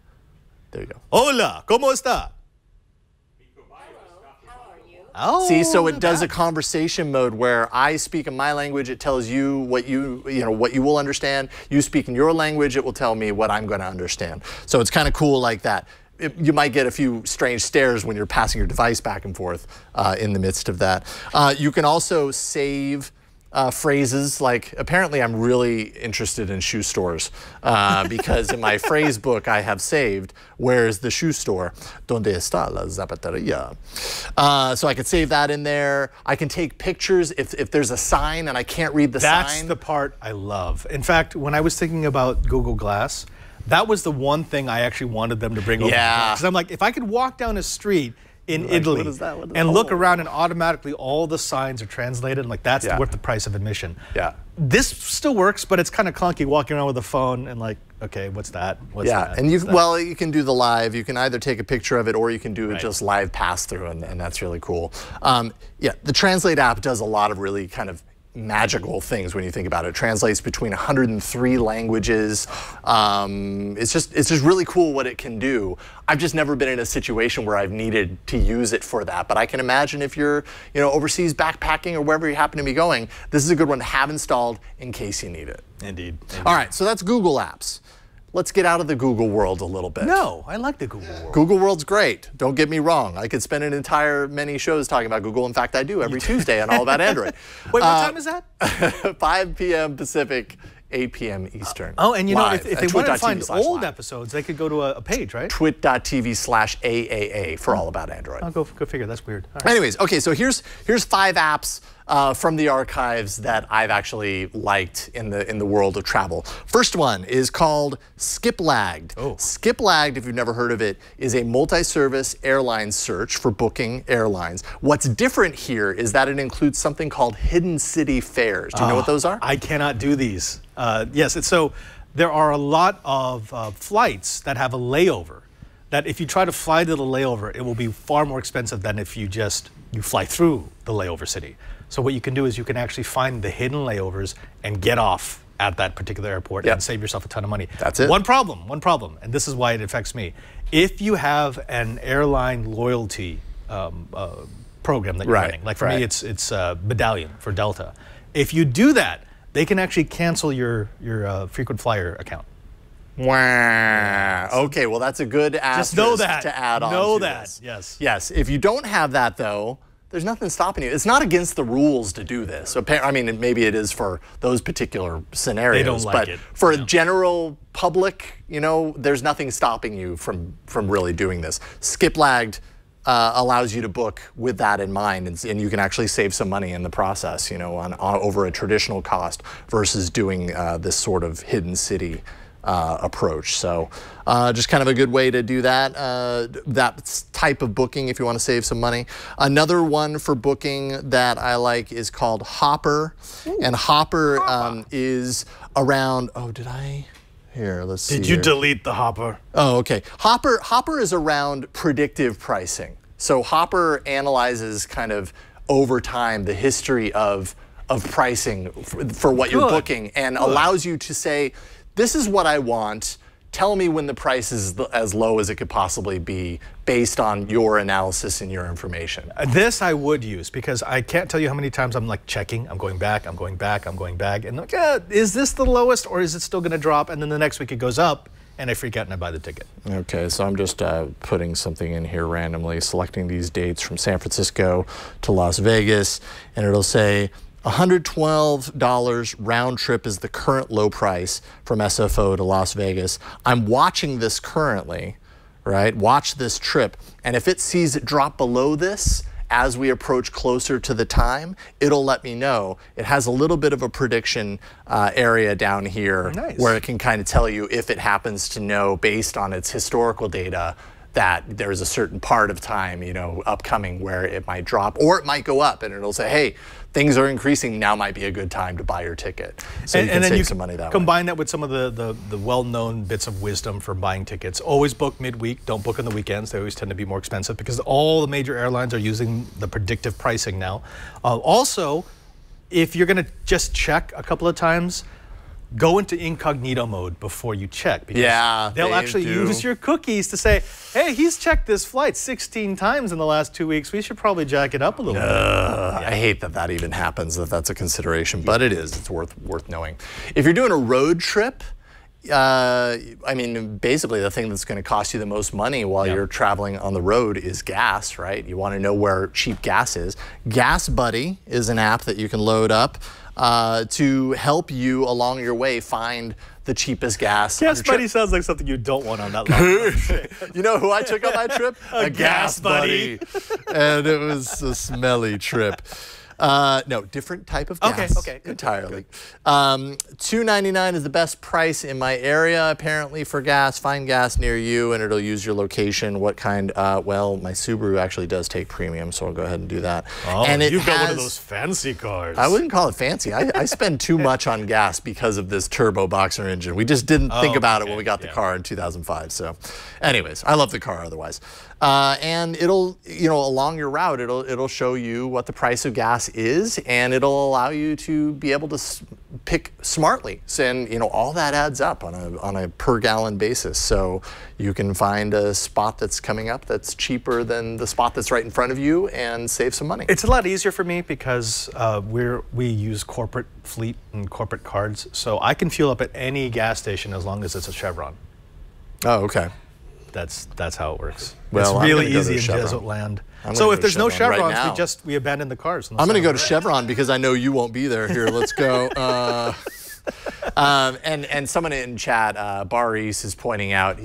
Speaker 5: There you go.
Speaker 4: Hola, ¿cómo está? Oh,
Speaker 5: see, so it does a conversation mode where I speak in my language, it tells you what you will understand. You speak in your language, it will tell me what I'm going to understand. So it's kind of cool like that. You might get a few strange stares when you're passing your device back and forth in the midst of that. You can also save phrases like, apparently I'm really interested in shoe stores because in my phrase book I have saved, where's the shoe store? ¿Dónde está la zapatería? So I could save that in there. I can take pictures if there's a sign and I can't read the sign.
Speaker 4: That's the part I love. In fact, when I was thinking about Google Glass, that was the one thing I actually wanted them to bring over. Because I'm like, if I could walk down a street in Italy and look around and automatically all the signs are translated, and like that's worth the price of admission.
Speaker 5: Yeah.
Speaker 4: This still works, but it's kind of clunky walking around with a phone and like, okay, what's that? What's that?
Speaker 5: And you can do the live. You can either take a picture of it or you can do it just live pass through, and that's really cool. The Translate app does a lot of really kind of magical things when you think about it. It translates between 103 languages. It's just really cool what it can do. I've just never been in a situation where I've needed to use it for that, but I can imagine if you're overseas backpacking or wherever you happen to be going, this is a good one to have installed in case you need it.
Speaker 4: Indeed.
Speaker 5: All right, so that's Google Apps. Let's get out of the Google world a little bit.
Speaker 4: No, I like the Google world.
Speaker 5: Google world's great. Don't get me wrong. I could spend many shows talking about Google. In fact, I do every Tuesday on All About Android.
Speaker 4: Wait, what time is that?
Speaker 5: 5 p.m. Pacific, 8 p.m. Eastern.
Speaker 4: Oh, and if they want to find old episodes, they could go to a page, right?
Speaker 5: twit.tv/AAA for All About Android.
Speaker 4: I'll go figure. That's weird. All right.
Speaker 5: Anyways, okay, so here's 5 apps from the archives that I've actually liked in the world of travel. First one is called Skiplagged.
Speaker 4: Oh.
Speaker 5: Skiplagged, if you've never heard of it, is a multi-service airline search for booking airlines. What's different here is that it includes something called hidden city fares. Do you know what those are?
Speaker 4: I cannot do these. Yes, so there are a lot of flights that have a layover. That if you try to fly to the layover, it will be far more expensive than if you fly through the layover city. So what you can do is you can actually find the hidden layovers and get off at that particular airport and save yourself a ton of money.
Speaker 5: That's it.
Speaker 4: One problem, and this is why it affects me. If you have an airline loyalty program that you're running, like for me it's Medallion for Delta. If you do that, they can actually cancel your frequent flyer account.
Speaker 5: Wow. Okay, well that's a good asterisk to add on.
Speaker 4: Know that. Yes.
Speaker 5: Yes. If you don't have that though, there's nothing stopping you. It's not against the rules to do this. So, I mean, maybe it is for those particular scenarios.
Speaker 4: They don't like it.
Speaker 5: For a general public, there's nothing stopping you from really doing this. Skiplagged allows you to book with that in mind, and you can actually save some money in the process, on over a traditional cost versus doing this sort of hidden city approach. So just kind of a good way to do that, that type of booking if you want to save some money. Another one for booking that I like is called Hopper. Ooh. And Hopper is around, here, let's see.
Speaker 4: Did you
Speaker 5: here.
Speaker 4: delete the Hopper?
Speaker 5: Oh, okay. Hopper is around predictive pricing. So Hopper analyzes kind of over time the history of pricing for what you're booking and allows you to say, this is what I want. Tell me when the price is as low as it could possibly be based on your analysis and your information.
Speaker 4: This I would use because I can't tell you how many times I'm like checking, I'm going back, I'm going back, I'm going back, and like, is this the lowest or is it still going to drop? And then the next week it goes up and I freak out and I buy the ticket. Okay, so I'm just putting something in here randomly, selecting these dates from San Francisco to Las Vegas, and it'll say $112 round trip is the current low price from SFO to Las Vegas. I'm watching this currently, right? Watch this trip. And if it sees it drop below this as we approach closer to the time, it'll let me know. It has a little bit of a prediction area down here where it can kind of tell you if it happens to know based on its historical data that there's a certain part of time, you know, upcoming where it might drop or it might go up, and it'll say, hey, things are increasing, now might be a good time to buy your ticket. So you can save some money that way. Combine that with some of the well-known bits of wisdom for buying tickets. Always book midweek, don't book on the weekends. They always tend to be more expensive because all the major airlines are using the predictive pricing now. Also, if you're gonna just check a couple of times, go into incognito mode before you check because they'll actually use your cookies to say, hey, he's checked this flight 16 times in the last 2 weeks. We should probably jack it up a little bit. I hate that even happens, that's a consideration, but it is. It's worth knowing. If you're doing a road trip, I mean, basically the thing that's going to cost you the most money while you're traveling on the road is gas, right? You want to know where cheap gas is. Gas Buddy is an app that you can load up to help you along your way find the cheapest gas. Gas Buddy sounds like something you don't want on that long trip. You know who I took on my trip? A Gas Buddy. And it was a smelly trip. No, different type of gas. Okay, entirely. $2.99 is the best price in my area, apparently, for gas. Find gas near you, and it'll use your location. What kind? Well, my Subaru actually does take premium, so I'll go ahead and do that. Oh, and you've got one of those fancy cars. I wouldn't call it fancy. I spend too much on gas because of this turbo boxer engine. We just didn't think about it when we got the car in 2005. So, anyways, I love the car otherwise. And it'll, you know, along your route, it'll show you what the price of gas is, and it'll allow you to be able to pick smartly. And you know, all that adds up on a per gallon basis. So you can find a spot that's coming up that's cheaper than the spot that's right in front of you and save some money. It's a lot easier for me because we use corporate fleet and corporate cards, so I can fuel up at any gas station as long as it's a Chevron. Oh, okay. That's how it works. Well, it's really easy in Jesuit land. So if there's no Chevrons, we abandon the cars. I'm going to go to Chevron because I know you won't be there. Here, let's go. And someone in chat, Baris, is pointing out,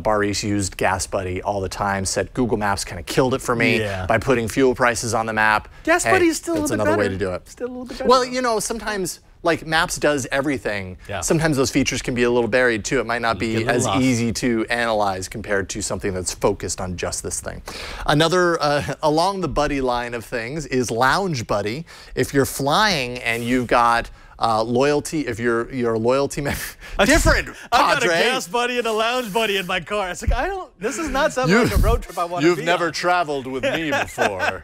Speaker 4: Baris used Gas Buddy all the time, said Google Maps kind of killed it for me by putting fuel prices on the map. Gas Buddy is still a little bit better. That's another way to do it. Still a little bit better. Well, you know, sometimes, like, Maps does everything. Sometimes those features can be a little buried too. It might not be as easy to analyze compared to something that's focused on just this thing. Another, along the buddy line of things, is Lounge Buddy. If you're flying and you've got loyalty, if you're a loyalty member, different. I've got a Gas Buddy and a Lounge Buddy in my car. It's like, this is not something like a road trip I want to be on. You've never traveled with me before.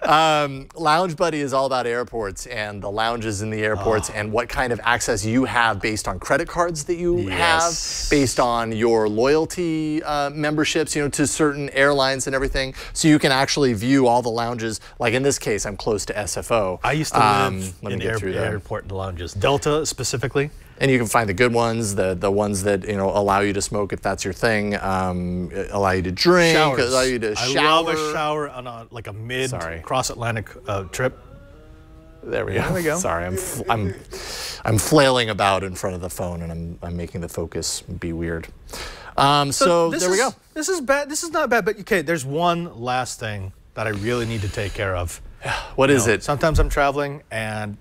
Speaker 4: Lounge Buddy is all about airports and the lounges in the airports and what kind of access you have based on credit cards that you have, based on your loyalty memberships, you know, to certain airlines and everything. So you can actually view all the lounges. Like in this case, I'm close to SFO. I used to live in airport lounges, Delta specifically. And you can find the good ones, the ones that, you know, allow you to smoke if that's your thing, allow you to drink, allow you to shower. I love a shower on like a mid cross-Atlantic trip. There we go. There we go. Sorry, I'm flailing about in front of the phone and I'm making the focus be weird. So there we go. This is bad. This is not bad, but okay, there's one last thing that I really need to take care of. What is it? Sometimes I'm traveling and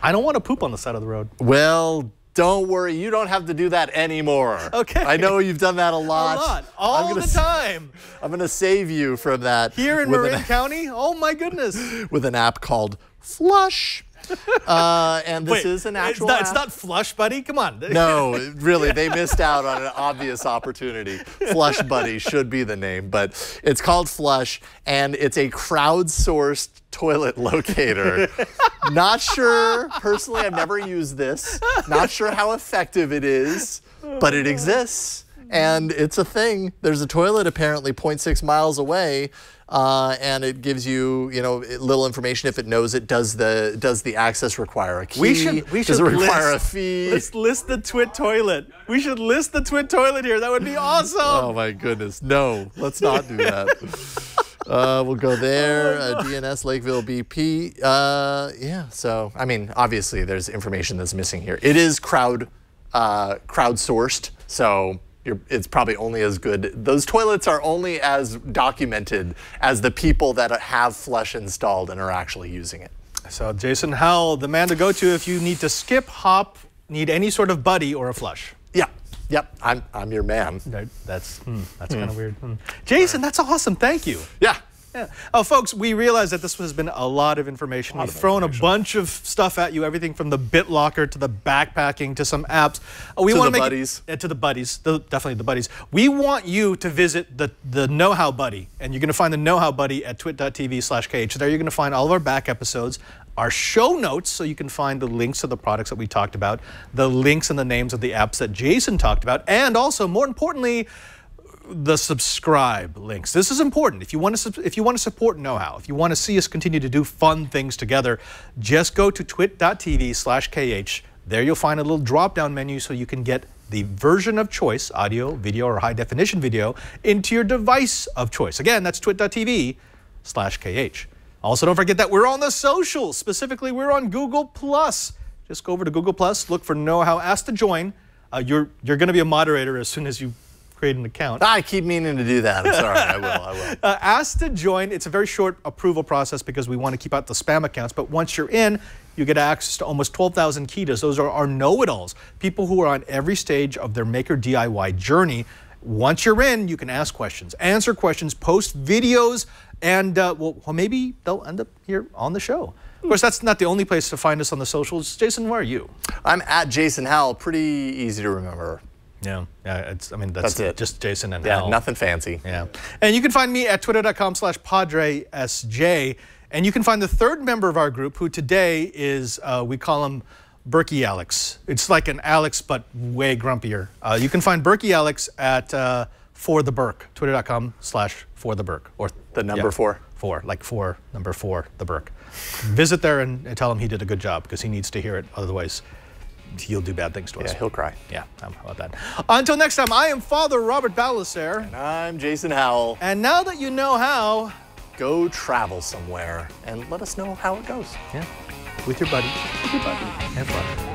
Speaker 4: I don't want to poop on the side of the road. Well,
Speaker 5: Don't worry, you don't have to do that anymore.
Speaker 4: Okay.
Speaker 5: I know you've done that a lot.
Speaker 4: A lot. All the time.
Speaker 5: I'm going to save you from that.
Speaker 4: Here in Marin County? Oh, my goodness.
Speaker 5: With an app called Flush. And this is an actual app.
Speaker 4: It's not Flush Buddy? Come on.
Speaker 5: No, really, they missed out on an obvious opportunity. Flush Buddy should be the name, but it's called Flush, and it's a crowdsourced toilet locator. Not sure, personally, I've never used this. Not sure how effective it is, but it exists. And it's a thing. There's a toilet apparently 0.6 miles away, and it gives you, little information if it knows it. Does the access require a key?
Speaker 4: We should
Speaker 5: does it require a fee?
Speaker 4: Let's list the Twit toilet. We should list the Twit toilet here. That would be awesome.
Speaker 5: Oh my goodness, no, let's not do that. We'll go there. DNS Lakeville BP. Yeah. So I mean, obviously, there's information that's missing here. It is crowdsourced, so. It's probably only as good. Those toilets are only as documented as the people that have Flush installed and are actually using it.
Speaker 4: So Jason Howell, the man to go to if you need to skip, hop, need any sort of buddy or a flush.
Speaker 5: Yeah. Yep. I'm your man.
Speaker 4: That's kind of weird. Jason, that's awesome. Thank you.
Speaker 5: Yeah.
Speaker 4: Yeah. Oh, folks, we realize that this has been a lot of information. We've thrown a bunch of stuff at you, everything from the Bitlocker to the backpacking to some apps. We want to make
Speaker 5: buddies.
Speaker 4: To the buddies, definitely the buddies. We want you to visit the Know-How Buddy, and you're going to find the Know-How Buddy at twit.tv/KH. There you're going to find all of our back episodes, our show notes, so you can find the links to the products that we talked about, the links and the names of the apps that Jason talked about, and also, more importantly, the subscribe links. This is important. If you want to support Know-How, if you want to see us continue to do fun things together, just go to twit.tv/KH. There you'll find a little drop-down menu so you can get the version of choice, audio, video, or high-definition video, into your device of choice. Again, that's twit.tv/KH. Also, don't forget that we're on the socials. Specifically, we're on Google+. Just go over to Google+, look for Know-How, ask to join. You're going to be a moderator as soon as you create an account.
Speaker 5: I keep meaning to do that. I'm sorry. I will.
Speaker 4: Ask to join. It's a very short approval process because we want to keep out the spam accounts. But once you're in, you get access to almost 12,000 Kitas. Those are our know-it-alls, people who are on every stage of their maker DIY journey. Once you're in, you can ask questions, answer questions, post videos, and well, maybe they'll end up here on the show. Of course, that's not the only place to find us on the socials. Jason, where are you?
Speaker 5: I'm at Jason Howell. Pretty easy to remember.
Speaker 4: Yeah, that's
Speaker 5: it.
Speaker 4: Just Jason and
Speaker 5: yeah,
Speaker 4: Hal.
Speaker 5: Nothing fancy.
Speaker 4: Yeah, and you can find me at twitter.com/PadreSJ, and you can find the third member of our group, who today is, we call him Berkey Alex. It's like an Alex, but way grumpier. You can find Berkey Alex at @4theBerk, twitter.com/4theBerk, or
Speaker 5: the number 4.
Speaker 4: 4, like 4, number 4, the Berk. Visit there and tell him he did a good job, because he needs to hear it. Otherwise, he'll do bad things to us.
Speaker 5: Yeah, he'll cry.
Speaker 4: Yeah, how about that? Until next time, I am Father Robert Balaser.
Speaker 5: And I'm Jason Howell.
Speaker 4: And now that you know how,
Speaker 5: go travel somewhere and let us know how it goes.
Speaker 4: Yeah, with your buddy. Have fun.